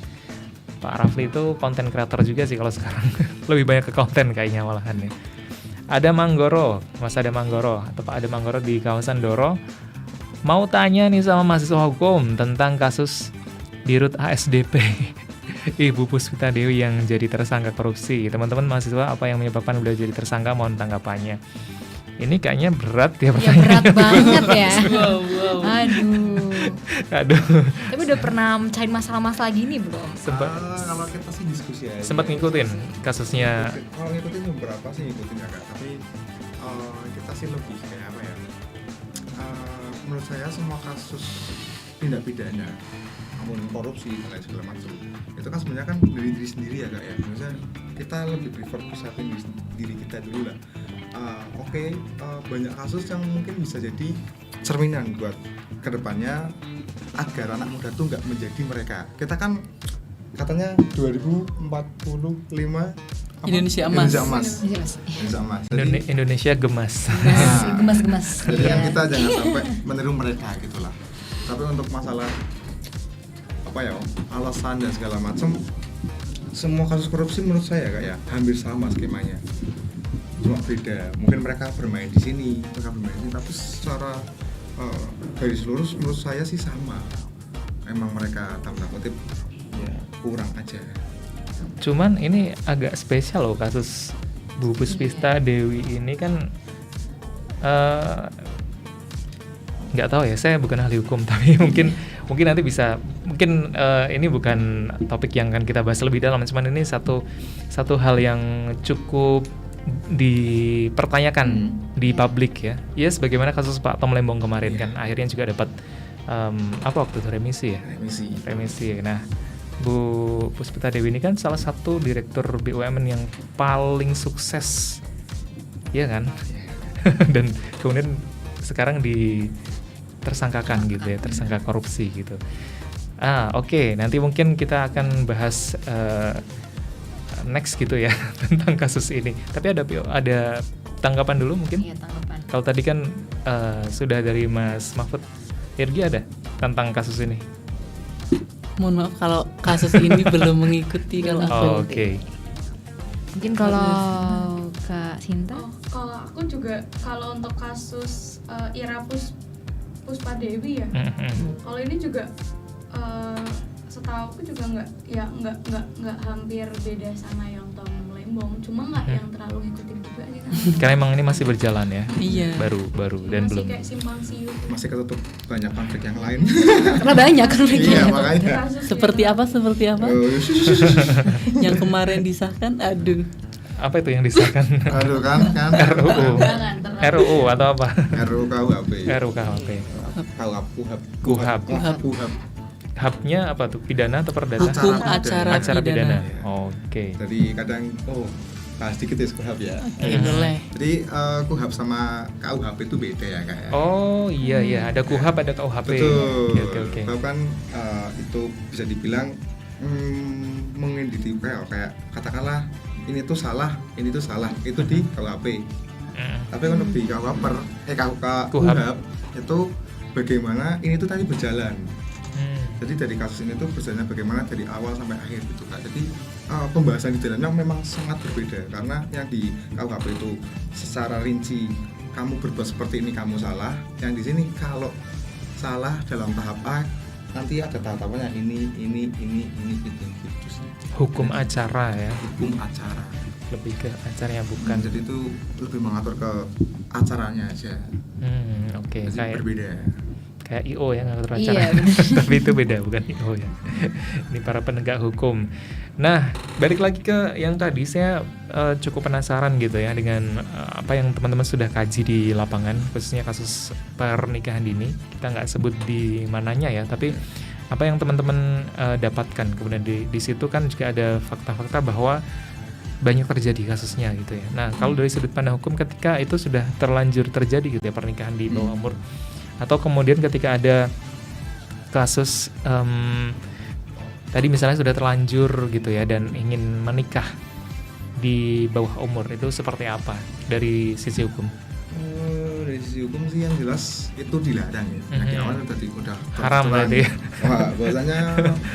Pak Rafli itu konten kreator juga sih kalau sekarang. Lebih banyak ke konten kayaknya malahan ya. Ada Manggoro, Mas Ada Manggoro atau Pak Ada Manggoro di kawasan Doro. Mau tanya nih sama mahasiswa hukum tentang kasus Dirut ASDP Ibu Puspita Dewi yang jadi tersangka korupsi. Teman-teman mahasiswa, apa yang menyebabkan beliau jadi tersangka? Mohon tanggapannya. Ini kayaknya berat ya pertanyaannya. Ya berat banget ya. Wow. Aduh. Tapi udah pernah mecahin masalah-masalah gini belum? Kalau kita sih diskusi aja. Sempat ngikutin kasusnya. Kalau ngikutin beberapa sih ngikutin agak, tapi kita sih lebih kayak apa ya? Menurut saya semua kasus tindak pidana, namun korupsi dan lain segala macam, itu kan sebenarnya kan dari diri sendiri ya kak ya. Maksudnya kita lebih prefer pusatin diri kita dulu lah. Banyak kasus yang mungkin bisa jadi cerminan buat kedepannya agar anak muda tuh nggak menjadi mereka. Kita kan katanya 2045 Indonesia emas. Indonesia gemas. Gemas. Jadi kan kita jangan sampai meniru mereka gitulah. Tapi untuk masalah alasan dan segala macam, semua kasus korupsi menurut saya kayak hampir sama skemanya. Cuma beda, mungkin mereka bermain di sini, tapi secara garis lurus menurut saya sih sama. Emang mereka tanda kutip ya kurang aja. Cuman ini agak spesial loh kasus Bu Puspita Dewi ini kan nggak tahu ya, saya bukan ahli hukum tapi mungkin nanti bisa, mungkin ini bukan topik yang akan kita bahas lebih dalam, cuman ini satu hal yang cukup dipertanyakan di publik ya. Ya sebagaimana kasus Pak Tom Lembong kemarin kan akhirnya juga dapat apa waktu itu remisi. Nah Bu Puspita Dewi ini kan salah satu direktur BUMN yang paling sukses, ya kan? Dan kemudian sekarang tersangkakan gitu ya, tersangka korupsi gitu. Oke, nanti mungkin kita akan bahas next gitu ya tentang kasus ini. Tapi ada tanggapan dulu mungkin? Iya, tanggapan. Kalau tadi kan sudah dari Mas Mahfud, Irgi ada tentang kasus ini? Mohon maaf kalau kasus ini belum mengikuti kalau aku. Oke. Mungkin kalau Kak Sinta? Kalau aku juga kalau untuk kasus Ira Puspa Dewi ya. Kalau ini juga setahu aku juga nggak hampir beda sama yang Tom Lembong, cuma nggak yang terlalu ngikutin juga sih kan. Karena emang ini masih berjalan ya. Iya. Baru dan masih belum. Kayak simpang siur. Masih ketutup banyak konflik yang lain. Karena banyak konfliknya. Iya, makanya. Seperti apa? Yang kemarin disahkan, aduh. Apa itu yang disahkan? Aduh kan. RUU atau apa? RUU KUHP. RUU KUHP. KUHP. Hubnya apa tuh? Pidana atau perdata? Hukum acara pidana. Oke. Jadi kadang bahas dikit ya KUHP ya. Boleh. Jadi KUHP sama KUHP itu beda ya kayak. Oh iya, ada KUHP ada KUHP. Betul. Oke. KUHP kan itu bisa dibilang mengidentifikasi kayak katakanlah ini tuh salah, itu di KUHP. Tapi untuk di KUHP itu bagaimana ini tuh tadi berjalan. Jadi dari kasus ini tuh berjalan bagaimana dari awal sampai akhir gitu Kak. Jadi pembahasan di dalamnya memang sangat berbeda karena yang di KUHP itu secara rinci kamu berbuat seperti ini kamu salah. Yang di sini kalau salah dalam tahap A nanti ada tahapannya ini gitu. Hukum acara ya. Hukum acara. Lebih ke acaranya bukan. Jadi itu lebih mengatur ke acaranya aja. Oke. Jadi berbeda. Kayak IO ya ngatur acara. Iya, Tapi itu beda, bukan IO ya. Ini para penegak hukum. Nah, balik lagi ke yang tadi, saya cukup penasaran gitu ya dengan apa yang teman-teman sudah kaji di lapangan, khususnya kasus pernikahan dini. Kita nggak sebut di mananya ya, tapi apa yang teman-teman dapatkan. Kemudian di situ kan juga ada fakta-fakta bahwa banyak terjadi kasusnya gitu ya. Nah, kalau dari sudut pandang hukum ketika itu sudah terlanjur terjadi gitu ya pernikahan di bawah umur, atau kemudian ketika ada kasus tadi misalnya sudah terlanjur gitu ya dan ingin menikah di bawah umur, itu seperti apa dari sisi hukum? Dari sisi hukum sih yang jelas itu dilarang ya. Di awal tadi udah haram berarti. Wah, bahasanya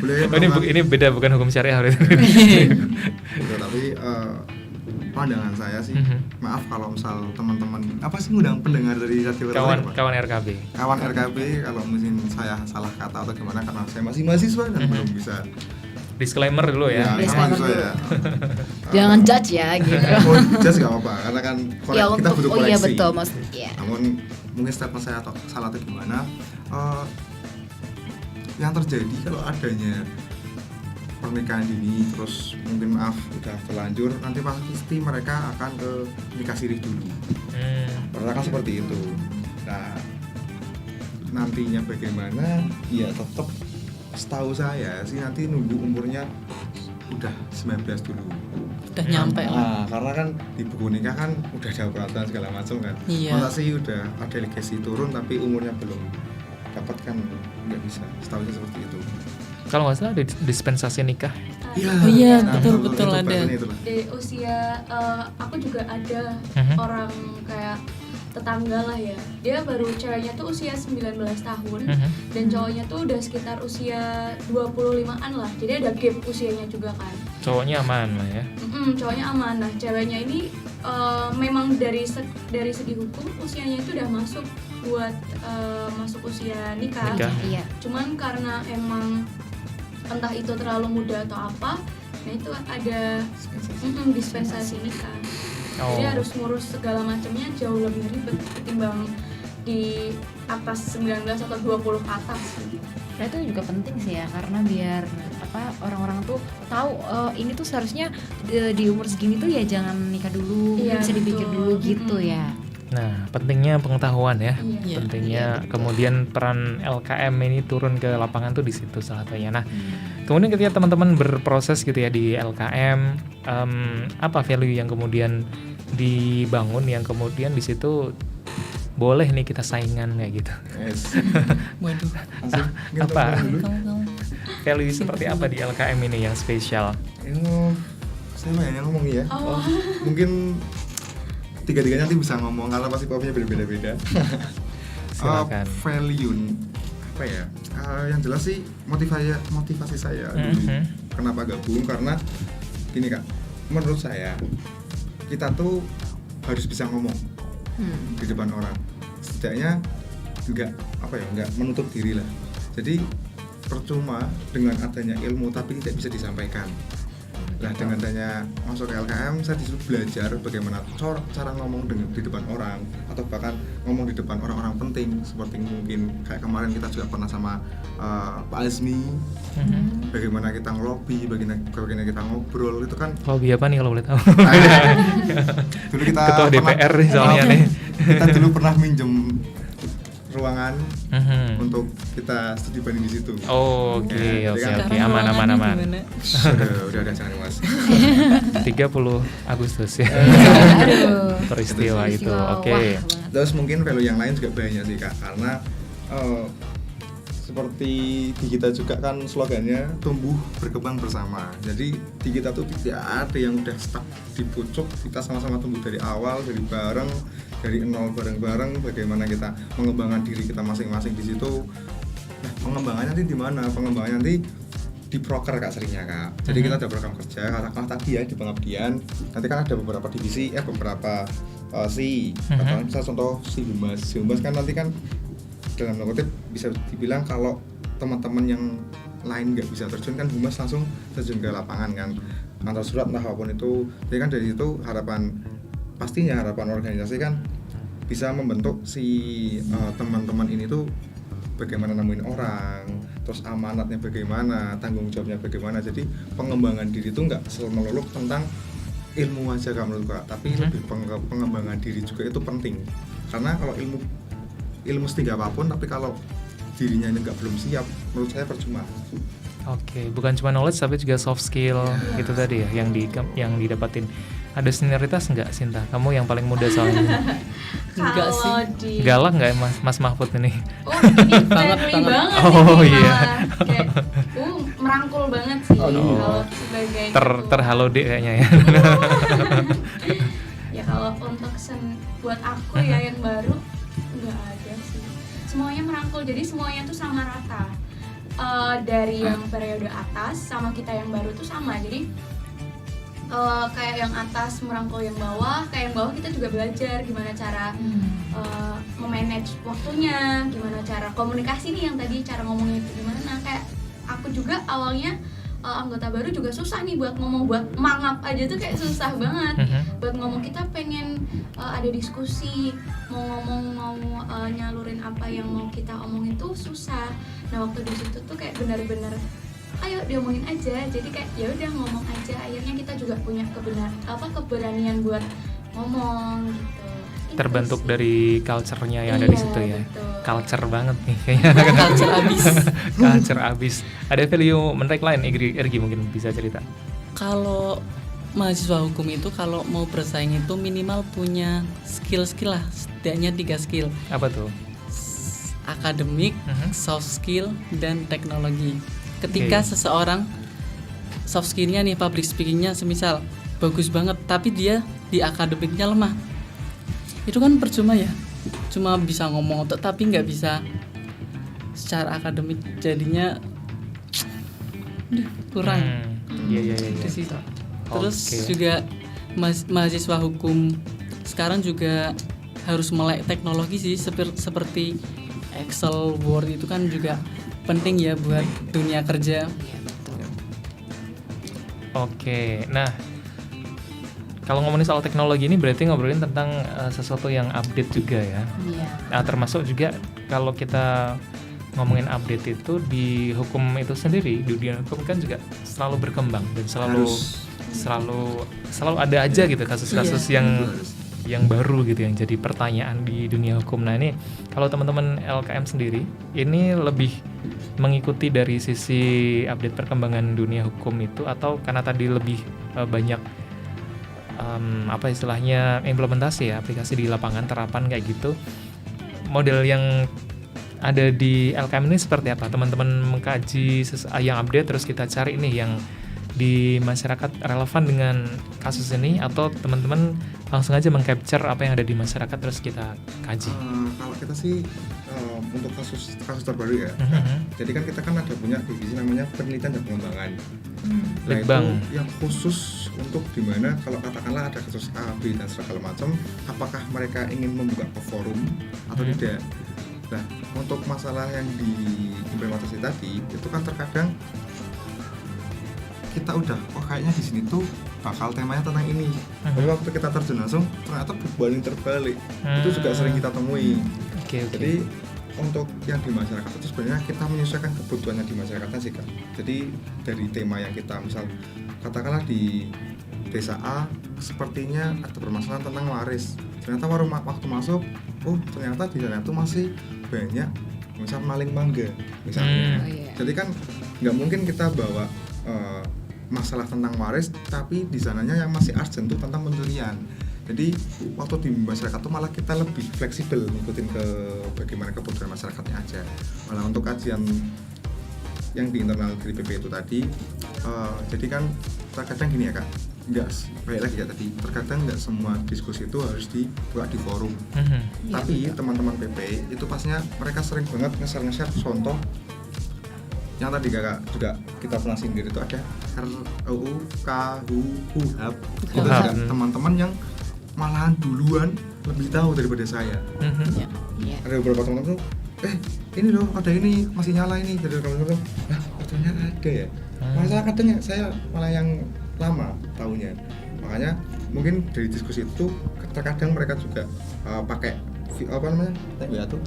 boleh. Ini beda, bukan hukum syariah berarti. Tapi pandangan saya sih, maaf kalau misal teman-teman apa sih ngundang pendengar dari radio kawan RKB. Kawan RKB kalau mungkin saya salah kata atau gimana karena saya masih mahasiswa dan belum bisa. Disclaimer dulu ya. Disclaimer dulu ya. Jangan judge ya gitu. Judge gak apa-apa karena kan kita butuh koreksi. Iya betul maksudnya. Namun mungkin statement saya atau salah atau gimana, yang terjadi kalau adanya pernikahan dini terus mungkin maaf udah terlanjur, nanti pasti mereka akan ke nikah sirih dulu. Karena kan seperti itu. Nah, nantinya bagaimana? Ya tetap setahu saya sih nanti nunggu umurnya udah 19 dulu. Udah nyampe lah. Karena kan di buku nikah kan udah ada peraturan segala macam kan. Iya. Masa sih udah ada legasi turun tapi umurnya belum dapat kan nggak bisa. Setahu saya seperti itu. Kalau nggak salah ada dispensasi nikah. Iya, betul ada. Di usia aku juga ada orang kayak tetangga lah ya. Dia baru ceweknya tuh usia 19 tahun dan cowoknya tuh udah sekitar usia 25-an lah. Jadi ada gap usianya juga kan. Cowoknya aman lah ya. Cowoknya aman. Nah, ceweknya ini memang dari segi hukum usianya itu udah masuk buat masuk usia nikah. Iya. Cuman karena emang entah itu terlalu muda atau apa, nah itu ada dispensasi nikah. Jadi harus ngurus segala macamnya jauh lebih ribet ketimbang di atas 19 atau 20 ke atas. Nah itu juga penting sih ya, karena biar orang-orang tuh tahu ini tuh seharusnya di umur segini tuh ya jangan nikah dulu, bisa dipikir dulu gitu ya. Nah, pentingnya pengetahuan ya, Iya. pentingnya kemudian peran LKM ini turun ke lapangan tuh di situ salah satunya. Nah, kemudian ketika teman-teman berproses gitu ya di LKM, apa value yang kemudian dibangun yang kemudian di situ boleh nih kita saingan kayak gitu. Yes. Waduh. Apa? Kamu. Value seperti apa di LKM ini yang spesial? Saya banyak ngomong ya. Mungkin tiga-tiganya nanti bisa ngomong karena pasti popnya beda-beda. Silakan. Value apa ya? Yang jelas sih motivasi saya dulu. Kenapa gabung? Karena gini Kak, menurut saya kita tuh harus bisa ngomong di depan orang. Setidaknya nggak menutup diri lah. Jadi percuma dengan adanya ilmu tapi tidak bisa disampaikan. Nah, dengan adanya masuk ke LKM, saya disuruh belajar bagaimana cara ngomong di depan orang, atau bahkan ngomong di depan orang-orang penting, seperti mungkin kayak kemarin kita juga pernah sama Pak Azmi, bagaimana kita ngelobi, bagaimana kita ngobrol, itu kan. Lobby apa nih kalau boleh tahu? Dulu kita Ketua DPR nih soalnya nih. Kita dulu pernah minjem ruangan untuk kita studi banding di situ. Oh, oke, aman. Udah jangan Mas. 30 Agustus ya. Peristiwa itu. Oke. Terus mungkin value yang lain juga banyak sih Kak, karena seperti di kita juga kan slogannya tumbuh berkembang bersama. Jadi di kita tuh tidak ada yang udah stuck di pucuk, kita sama-sama tumbuh dari awal, dari nol bareng-bareng, bagaimana kita mengembangkan diri kita masing-masing di situ. Nah, pengembangannya nanti di mana? Pengembangannya nanti di proker Kak seringnya Kak. Jadi kita ada program kerja, katakanlah tadi ya di pengabdian. Nanti kan ada beberapa divisi, beberapa katakanlah misalnya contoh si Humas kan nanti kan dalam kutip bisa dibilang kalau teman-teman yang lain nggak bisa terjun kan Humas langsung terjun ke lapangan kan, antar surat entah apapun itu. Jadi kan dari situ harapan organisasi kan bisa membentuk si teman-teman ini tuh bagaimana nemuin orang, terus amanatnya bagaimana, tanggung jawabnya bagaimana. Jadi pengembangan diri itu nggak selalu melulu tentang ilmu aja Kak menurut Kak, tapi lebih pengembangan diri juga itu penting. Karena kalau ilmu setinggi apapun, tapi kalau dirinya ini belum siap, menurut saya percuma. Oke, bukan cuma knowledge tapi juga soft skill gitu tadi ya yang didapatin. Ada senioritas nggak Sinta? Kamu yang paling muda soalnya. Enggak sih. Galak nggak Mas Mahfud ini? Oh, ini friendly banget. Oh iya. Kayak merangkul banget sih kalau sebagai terhalo dek kayaknya ya. Ya kalau untuk buat aku ya yang baru nggak ada sih. Semuanya merangkul, jadi semuanya tuh sama rata. Dari yang periode atas sama kita yang baru tuh sama. Jadi kayak yang atas merangkul yang bawah, kayak yang bawah kita juga belajar gimana cara memanage waktunya, gimana cara komunikasi nih yang tadi cara ngomongnya itu gimana. Nah, kayak aku juga awalnya anggota baru juga susah nih buat ngomong, buat mangap aja tuh kayak susah banget. Buat ngomong kita pengen ada diskusi, mau ngomong mau nyalurin apa yang mau kita omongin tuh susah. Nah, waktu di situ tuh kayak benar-benar ayo diomongin aja, jadi kayak ya udah ngomong aja. Akhirnya kita juga punya keberanian buat ngomong gitu. Terbentuk dari culture-nya yang ada di situ ya. Betul. Culture banget nih kayaknya. Culture abis. Ada value menarik lain Ergi mungkin bisa cerita. Kalau mahasiswa hukum itu kalau mau bersaing itu minimal punya skill lah, setidaknya 3 skill. Apa tuh? Akademik, soft skill, dan teknologi. Ketika seseorang soft skillnya nih, public speakingnya semisal bagus banget, tapi dia di akademiknya lemah, itu kan percuma ya, cuma bisa ngomong tapi nggak bisa secara akademik, jadinya kurang. Iya. Terus juga mahasiswa hukum sekarang juga harus melek teknologi sih, seperti Excel, Word itu kan juga penting ya buat dunia kerja. Oke, nah kalau ngomongin soal teknologi ini berarti ngobrolin tentang sesuatu yang update juga ya. Nah, termasuk juga kalau kita ngomongin update itu di hukum itu sendiri, di dunia hukum kan juga selalu berkembang dan selalu ada aja gitu kasus-kasus yang yang baru gitu yang jadi pertanyaan di dunia hukum. Nah ini kalau teman-teman LKM sendiri ini lebih mengikuti dari sisi update perkembangan dunia hukum itu, atau karena tadi lebih banyak apa istilahnya implementasi ya, aplikasi di lapangan, terapan kayak gitu, model yang ada di LKM ini seperti apa? Teman-teman mengkaji yang update terus kita cari nih yang di masyarakat relevan dengan kasus ini, atau teman-teman langsung aja meng-capture apa yang ada di masyarakat terus kita kaji? Kalau kita sih untuk kasus terbaru ya, jadi kan kita kan ada punya divisi namanya penelitian dan pengembangan. Nah Litbang. itu yang khusus untuk dimana kalau katakanlah ada kasus A, B dan segala macam, apakah mereka ingin membuka ke forum atau tidak. Nah untuk masalah yang diimplementasi tadi itu kan terkadang kita udah, kayaknya di sini tuh bakal temanya tentang ini. Tapi waktu kita terjun langsung ternyata berbanding terbalik. Itu juga sering kita temui. Jadi untuk yang di masyarakat itu sebenarnya kita menyesuaikan kebutuhannya di masyarakatnya sih Kak. Jadi dari tema yang kita misal katakanlah di desa A sepertinya ada permasalahan tentang waris. Ternyata waktu masuk, ternyata di sana itu masih banyak misal maling mangga misalnya. Jadi kan nggak mungkin kita bawa masalah tentang waris tapi di sananya yang masih urgent tuh tentang pencurian. Jadi waktu di masyarakat tuh malah kita lebih fleksibel ngikutin ke bagaimana kebutuhan masyarakatnya aja. Malah untuk kajian yang di internal dari PP itu tadi, jadi kan terkadang gini ya Kak, nggak baik lagi ya tadi, terkadang nggak semua diskusi itu harus dibuat di forum. Tapi teman-teman PP itu pastinya mereka sering banget nge-share contoh yang tadi Kakak juga kita pernah sindir itu ada RUU KUHAP. Itu juga teman-teman yang malahan duluan lebih tahu daripada saya. Ada beberapa teman-teman tuh, ini loh ada ini masih nyala ini, jadi teman-teman, ternyata ada ya. Masalah kadang ya saya malah yang lama tahunya. Makanya mungkin dari diskusi itu terkadang mereka juga pakai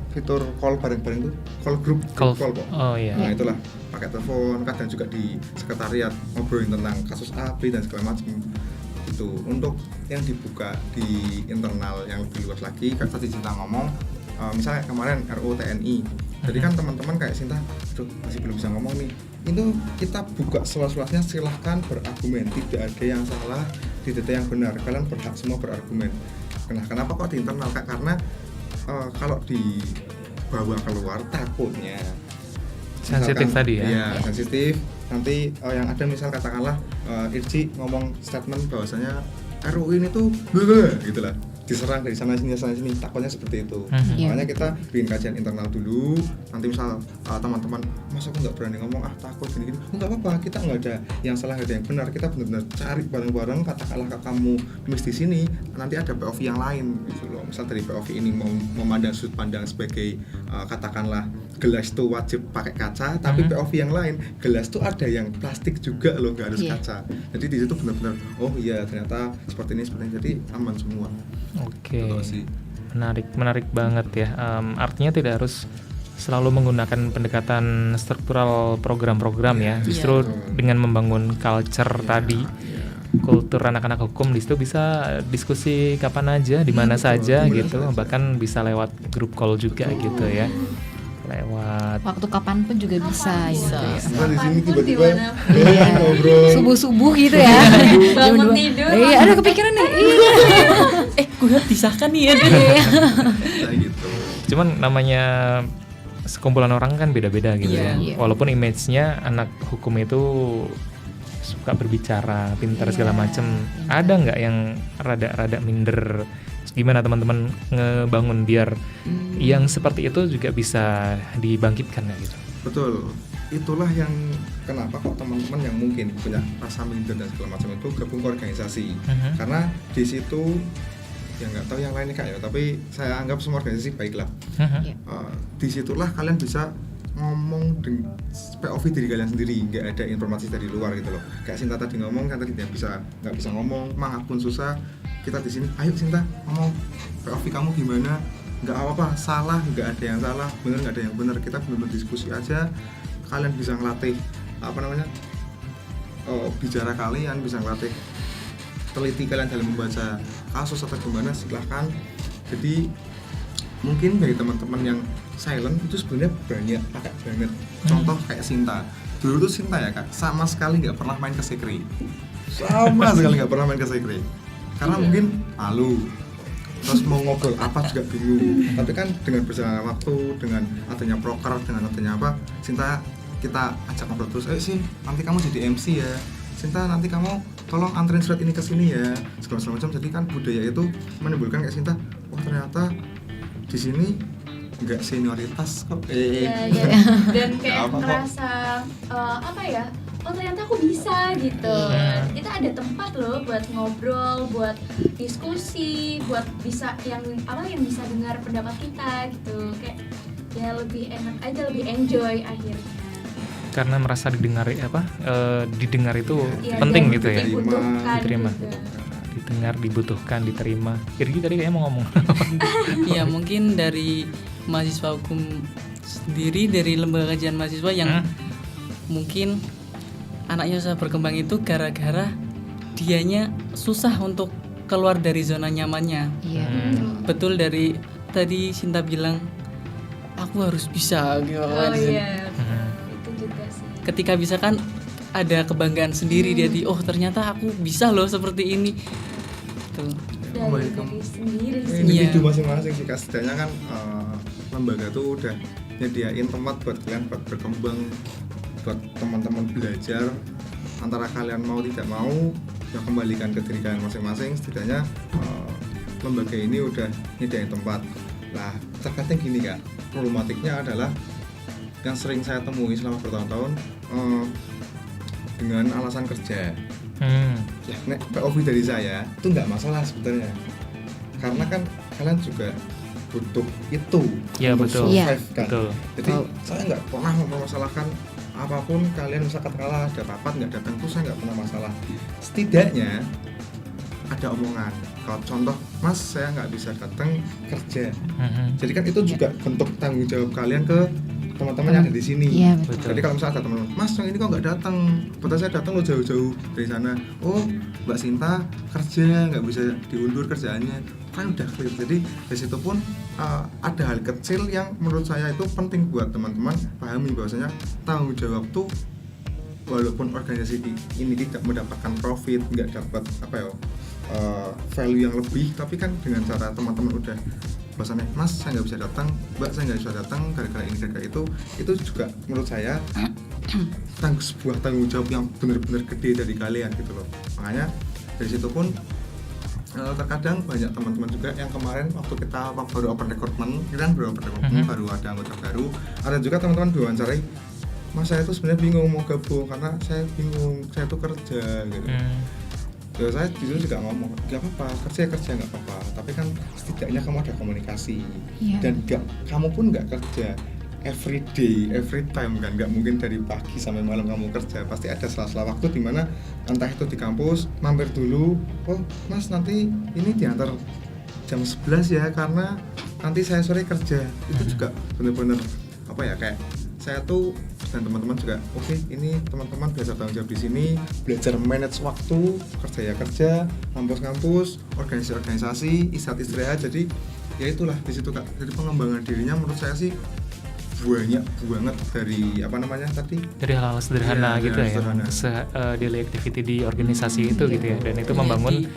fitur call bareng-bareng tuh, call group call kok. Nah itulah pakai telepon, kadang juga di sekretariat ngobrolin tentang kasus A, B dan segala macam. Itu untuk yang dibuka di internal yang lebih luas lagi. Kan tadi Sinta ngomong misalnya kemarin RUU TNI. Jadi kan teman-teman kayak Sinta, masih belum bisa ngomong nih. Itu kita buka seluas-luasnya, silahkan berargumen, tidak ada yang salah, tidak ada yang benar. Kalian berhak semua berargumen. Kenapa kok di internal Kak? Karena kalau dibawa keluar takutnya sensitif tadi ya. Iya, sensitif. Nanti yang ada misal katakanlah Irji ngomong statement bahwasanya RUU ini tuh gitulah, diserang dari sana sini, takutnya seperti itu. Makanya kita bikin kajian internal dulu. Nanti misal teman-teman, masa aku nggak berani ngomong, takut gini-gini, nggak apa-apa, kita nggak ada yang salah, nggak ada yang benar. Kita benar-benar cari bareng-bareng. Katakanlah kamu nulis di sini, nanti ada POV yang lain gitu loh. Misal dari POV ini mau memandang sudut pandang sebagai katakanlah gelas itu wajib pakai kaca, tapi POV yang lain gelas itu ada yang plastik juga loh, nggak harus kaca. Jadi di situ benar-benar, oh iya ternyata seperti ini, jadi aman semua. Oke, menarik banget ya. Artinya tidak harus selalu menggunakan pendekatan struktural program-program ya. Justru dengan membangun culture tadi, kultur anak-anak hukum, di situ bisa diskusi kapan aja, di mana saja gitu. Bahkan bisa lewat grup call juga gitu ya. Lewat waktu kapan pun juga bisa gitu ya. Di sini tiba-tiba ngobrol subuh-subuh gitu ya. Bangun tidur. Iya, ada kepikiran nih. Gue disahkan nih ya. Gitu. Cuman namanya sekumpulan orang kan beda-beda gitu ya. Walaupun image-nya anak hukum itu suka berbicara, pintar segala macem, ada nggak yang rada minder? Gimana teman-teman ngebangun biar yang seperti itu juga bisa dibangkitkan ya gitu? Betul, itulah yang kenapa kok teman-teman yang mungkin punya rasa minder dan segala macam itu gabung ke organisasi. Karena di situ ya nggak tahu yang lainnya Kak ya, tapi saya anggap semua organisasi baiklah. Disitulah kalian bisa ngomong dengan POV diri kalian sendiri, nggak ada informasi dari luar gitu loh. Kayak Sinta tadi ngomong kan tadi nggak bisa ngomong, mangat pun susah. Kita di sini, ayo Sinta ngomong POV kamu gimana? Nggak apa-apa, salah nggak ada yang salah, benar nggak ada yang benar. Kita benar-benar diskusi aja. Kalian bisa ngelatih bicara kalian, bisa ngelatih teliti kalian dalam membaca kasus atau gimana silahkan. Jadi mungkin dari teman-teman yang silent itu sebenarnya banyak pakai banget. Contoh kayak Sinta. Dulu tuh Sinta ya kak, sama sekali nggak pernah main ke Sekre. Sama sekali nggak pernah main ke Sekre. Karena mungkin malu. Terus mau ngobrol apa juga bingung. Tapi kan dengan berjalannya waktu, dengan adanya proker, dengan adanya apa, Sinta kita ajak ngobrol terus. Sih, nanti kamu jadi MC ya. Sinta, nanti kamu tolong anterin surat ini ke sini ya. Segala macam. Jadi kan budaya itu menimbulkan kayak Sinta, oh ternyata di sini nggak senioritas kok. Dan kayak ngerasa apa ya? Oh ternyata aku bisa gitu. Kita ada tempat loh buat ngobrol, buat diskusi, buat bisa yang bisa dengar pendapat kita gitu. Kayak ya lebih enak aja, lebih enjoy akhirnya. Karena merasa didengar didengar itu penting gitu ya. Diterima. Didengar, dibutuhkan, diterima. Irgi tadi kayaknya mau ngomong. Iya, mungkin dari mahasiswa hukum sendiri, dari lembaga kajian mahasiswa yang mungkin anaknya susah berkembang itu gara-gara dianya susah untuk keluar dari zona nyamannya. Iya. Betul, dari tadi Sinta bilang aku harus bisa gitu. Itu juga sih. Ketika bisa kan ada kebanggaan sendiri dia oh ternyata aku bisa loh seperti ini. Tuh. Dari sendiri sih. Individu masing-masing sih, setidaknya kan lembaga tuh udah nyediain tempat buat kalian buat berkembang, buat teman-teman belajar. Antara kalian mau tidak mau ya kembalikan ke diri kalian masing-masing. Setidaknya lembaga ini udah nyediain tempat. Nah terkadang gini kak, problematiknya adalah yang sering saya temui selama bertahun-tahun dengan alasan kerja. Ya, POV dari saya itu nggak masalah sebetulnya, karena kan kalian juga butuh itu untuk survive kan. Jadi saya nggak pernah mempermasalahkan apapun kalian, misalkan kalah ada rapat nggak datang tuh saya nggak pernah masalah. Setidaknya ada omongan. Kalau contoh, Mas saya nggak bisa datang kerja. Jadi kan itu juga bentuk tanggung jawab kalian ke teman-teman yang ada di sini. Iya, betul. Jadi kalau misalnya ada teman, Mas yang ini kok nggak datang, betul saya datang lo jauh-jauh dari sana. Oh, Mbak Sinta kerja nggak bisa diundur kerjaannya, kan udah clear. Jadi dari situ pun ada hal kecil yang menurut saya itu penting buat teman-teman pahami bahwasanya tanggung jawab tuh walaupun organisasi ini tidak mendapatkan profit, nggak dapat value yang lebih, tapi kan dengan cara teman-teman udah bahasanya, Mas saya nggak bisa datang, Mbak saya nggak bisa datang gara-gara ini gara-gara itu juga menurut saya sebuah tanggung jawab yang benar-benar gede dari kalian gitu loh. Makanya dari situ pun terkadang banyak teman-teman juga yang kemarin waktu kita baru open recruitment, baru ada anggota baru, ada juga teman-teman diwawancara, Mas saya tuh sebenarnya bingung mau gabung karena saya bingung, saya tuh kerja gitu. Ya saya juga ngomong, gak apa-apa, kerja gak apa-apa, tapi kan setidaknya kamu ada komunikasi. Dan kamu pun gak kerja every day, every time kan, gak mungkin dari pagi sampai malam kamu kerja, pasti ada sela-sela waktu dimana entah itu di kampus, mampir dulu, oh Mas nanti ini diantar jam 11 ya karena nanti saya sore kerja. Itu juga bener-bener kayak saya tuh dan teman-teman juga oke, ini teman-teman belajar tanggung jawab di sini, belajar manage waktu, kerja ya kerja, ngampus, organisasi, istirahat. Jadi ya itulah di situ kak. Jadi pengembangan dirinya menurut saya sih banyak banget dari dari hal-hal sederhana gitu daily activity di organisasi itu gitu ya, dan itu membangun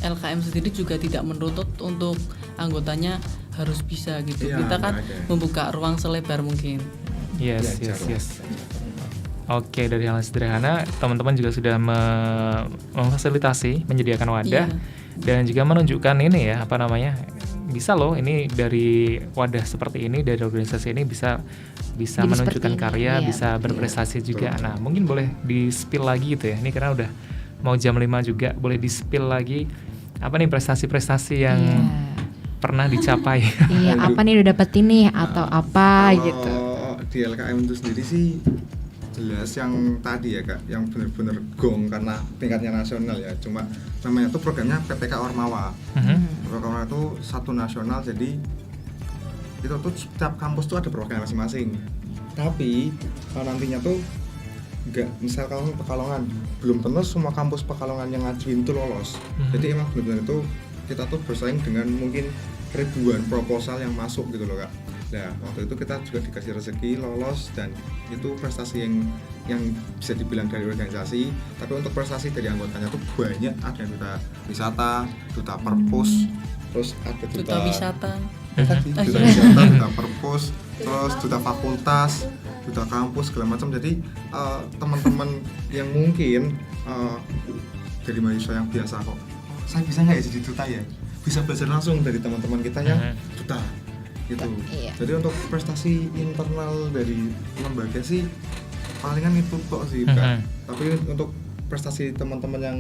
LKM sendiri juga tidak menuntut untuk anggotanya harus bisa gitu. Kita kan membuka ruang selebar mungkin. Yes. Oke, dari hal sederhana teman-teman juga sudah memfasilitasi, menyediakan wadah dan juga menunjukkan ini ya bisa loh ini dari wadah seperti ini, dari organisasi ini bisa menunjukkan karya, bisa berprestasi juga. Nah mungkin boleh di spill lagi gitu ya, ini karena udah mau jam 5 juga, boleh di spill lagi apa nih prestasi-prestasi yang pernah dicapai. Apa nih udah dapet ini atau apa gitu. Di LKM itu sendiri sih jelas yang tadi ya kak, yang benar-benar gong karena tingkatnya nasional ya. Cuma namanya tuh programnya PTK Ormawa. Ormawa itu satu nasional, jadi itu tuh setiap kampus tuh ada programnya masing-masing. Tapi kalau nantinya tuh nggak, misal kalau Pekalongan belum tentu semua kampus Pekalongan yang ngajuin tuh lolos. Jadi emang benar-benar itu kita tuh bersaing dengan mungkin ribuan proposal yang masuk gitu loh Kak. Nah waktu itu kita juga dikasih rezeki lolos, dan itu prestasi yang bisa dibilang dari organisasi, tapi untuk prestasi dari anggotanya tuh banyak. Ada yang duta wisata, duta perpus, terus ada duta wisata, duta wisata, duta perpus, terus duta fakultas, duta kampus segala macam. Jadi teman-teman yang mungkin dari mahasiswa yang biasa kok, saya bisa nggak ya jadi duta ya, bisa belajar langsung dari teman-teman kita yang duta gitu. Jadi untuk prestasi internal dari lembaga sih palingan itu kok sih Kak. Tapi untuk prestasi teman-teman yang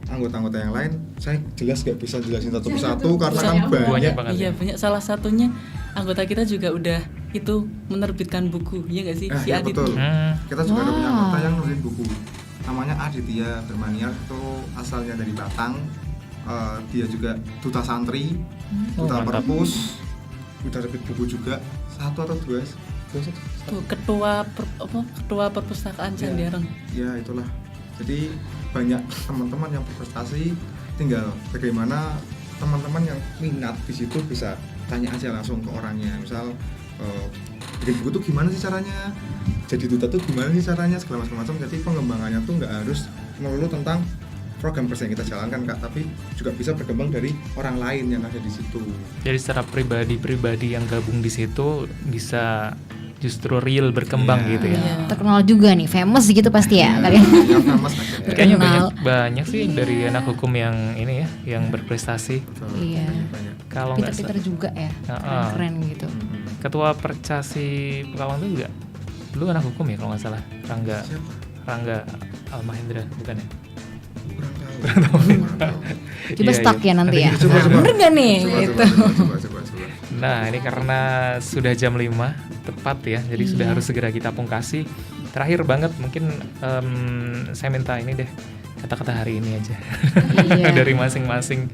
anggota-anggota yang lain, saya jelas nggak bisa jelasin satu persatu karena kan banyak. Iya banyak. Salah satunya anggota kita juga udah itu menerbitkan buku, iya nggak sih? Si Ya, Adit. betul. Kita juga ada punya anggota yang nulis buku. Namanya Aditya Bermaniar, itu asalnya dari Batang. Dia juga duta santri, duta perpus, udah terbit buku juga. 1 atau 2? Tuh, ketua perpustakaan Candiareng. Ya itulah. Jadi banyak teman-teman yang berprestasi, tinggal bagaimana teman-teman yang minat di situ bisa tanya aja langsung ke orangnya. Misal bikin buku tuh gimana sih caranya, jadi duta tuh gimana sih caranya, segala macam. Jadi pengembangannya tuh nggak harus melulu tentang program kerja yang kita jalankan Kak, tapi juga bisa berkembang dari orang lain yang ada di situ. Jadi secara pribadi yang gabung di situ bisa justru real berkembang gitu ya. Terkenal juga nih, famous gitu pasti ya kalian. Kayaknya banyak sih dari anak hukum yang ini ya, yang berprestasi. Iya. Kalau nggak pinter juga ya, keren gitu. Ketua Percasi Pekalongan itu juga dulu anak hukum ya kalau nggak salah, Rangga Almahendra bukan ya? Coba stuck ya nanti ya. Bener gak nih? Gitu. Coba. Nah ini karena sudah jam 5 tepat ya, jadi sudah harus segera kita pungkasi. Terakhir banget mungkin saya minta ini deh, kata-kata hari ini aja dari masing-masing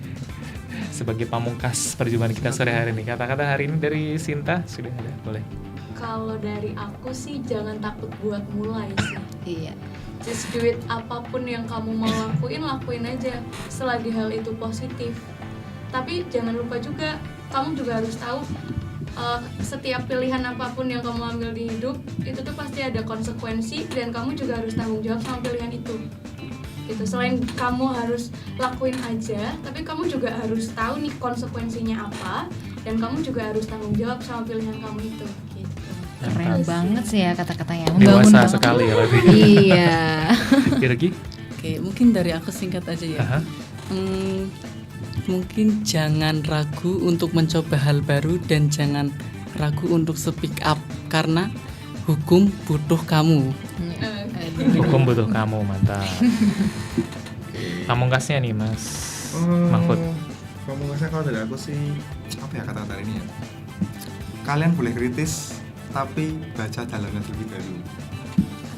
sebagai pamungkas perjumpaan kita sore hari ini. Kata-kata hari ini dari Sinta sudah ada, boleh. Kalau dari aku sih jangan takut buat mulai sih. Iya. Just do it, apapun yang kamu mau lakuin aja selagi hal itu positif. Tapi jangan lupa juga, kamu juga harus tahu setiap pilihan apapun yang kamu ambil di hidup itu tuh pasti ada konsekuensi, dan kamu juga harus tanggung jawab sama pilihan itu. Gitu. Selain kamu harus lakuin aja, tapi kamu juga harus tahu nih konsekuensinya apa, dan kamu juga harus tanggung jawab sama pilihan kamu itu. Keren banget sih ya kata-katanya, dewasa sekali ya berarti. Iya. Oke, mungkin dari aku singkat aja ya. Mungkin jangan ragu untuk mencoba hal baru, dan jangan ragu untuk speak up, karena hukum butuh kamu. Hukum butuh kamu, mantap. Pamungkasnya nih Mas Mahfud. Pamungkasnya kalau dari aku sih apa ya kata-kata ini ya, kalian boleh kritis tapi baca dalamnya terlebih dahulu.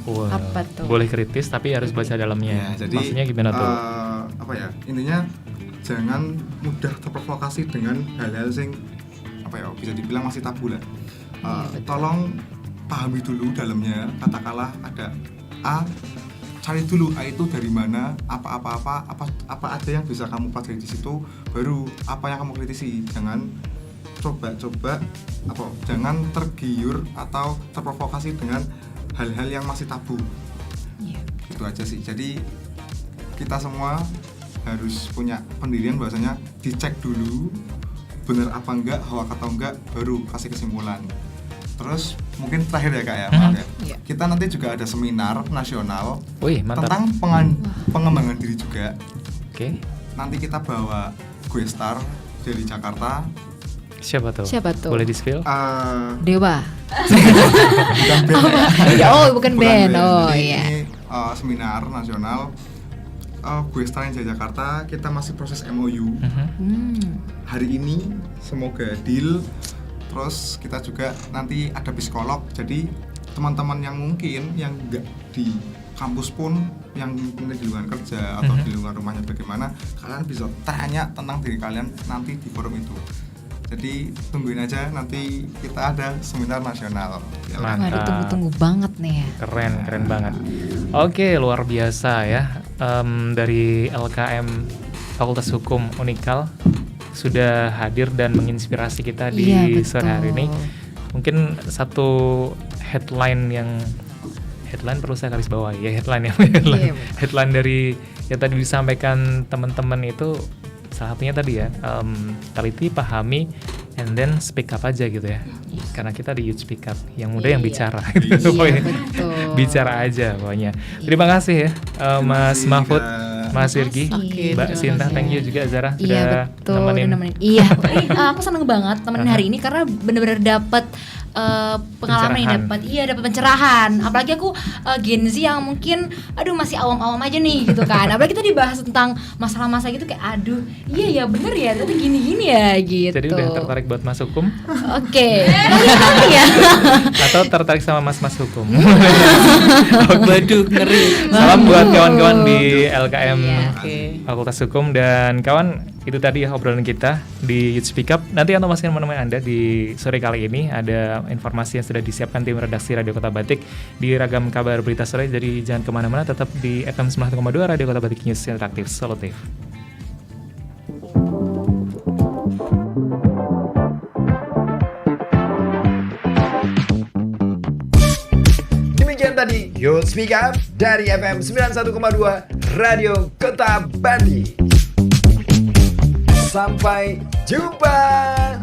Wow. Apa tuh? Boleh kritis tapi harus baca dalamnya. Ya, jadi maksudnya gimana tuh? Apa ya, intinya jangan mudah terprovokasi dengan hal-hal sing apa ya bisa dibilang masih tabu lah. Tolong pahami dulu dalamnya. Katakanlah ada A, cari dulu A itu dari mana, apa aja yang bisa kamu pelajari di situ, baru apa yang kamu kritisi. Jangan coba-coba jangan tergiur atau terprovokasi dengan hal-hal yang masih tabu. Itu aja sih. Jadi kita semua harus punya pendirian bahwasanya dicek dulu benar apa enggak, hoak atau enggak, baru kasih kesimpulan. Terus mungkin terakhir ya Kak ya, maaf ya. Kita nanti juga ada seminar nasional tentang pengembangan diri juga. Nanti kita bawa guest star dari Jakarta. Siapa tuh? Boleh di-spill? Dewa. Bukan band. Oh, bukan band. Oh iya. Ini seminar nasional. Gue star yang dari Jakarta, kita masih proses MOU. Hari ini semoga deal. Terus kita juga nanti ada psikolog. Jadi teman-teman yang mungkin yang enggak di kampus pun, yang mungkin di lingkungan kerja atau di lingkungan rumahnya bagaimana, kalian bisa tanya tentang diri kalian nanti di forum itu. Jadi tungguin aja, nanti kita ada seminar nasional. Mantap. Ditunggu-tunggu banget nih ya. Keren banget. Oke, luar biasa ya. Dari LKM Fakultas Hukum Unikal sudah hadir dan menginspirasi kita di Iya, sore hari ini. Mungkin satu headline perlu saya garis bawahi ya, headline dari yang tadi disampaikan teman-teman itu salah satunya tadi ya, teliti, pahami, and then speak up aja gitu ya. Karena kita di Youth Speak Up, yang muda yang bicara gitu. Bicara aja pokoknya. Terima kasih ya Mas Mahfud, Mas Irgi, Mbak Sinta, thank you juga Zara sudah nemenin. Iya, aku seneng banget temenin hari ini karena bener-bener dapat pengalaman yang dapat pencerahan. Apalagi aku Gen Z yang mungkin masih awam-awam aja nih gitu kan. Apalagi kita dibahas tentang masalah-masalah gitu kayak iya ya bener ya, tapi gini-gini ya gitu. Jadi udah tertarik buat masuk hukum? Oke. Ya. Atau tertarik sama mas-mas hukum? Waduh, ngeri. Salam buat kawan-kawan di LKM Fakultas Hukum dan kawan, itu tadi ya obrolan kita di Youth Speak Up. Nanti Anto masih akan menemani Anda di sore kali ini. Ada informasi yang sudah disiapkan tim redaksi Radio Kota Batik di Ragam Kabar Berita Sore. Jadi jangan kemana-mana, tetap di FM 91,2 Radio Kota Batik News Interaktif Solutif. Demikian tadi Youth Speak Up dari FM 91,2 Radio Kota Batik. Sampai jumpa.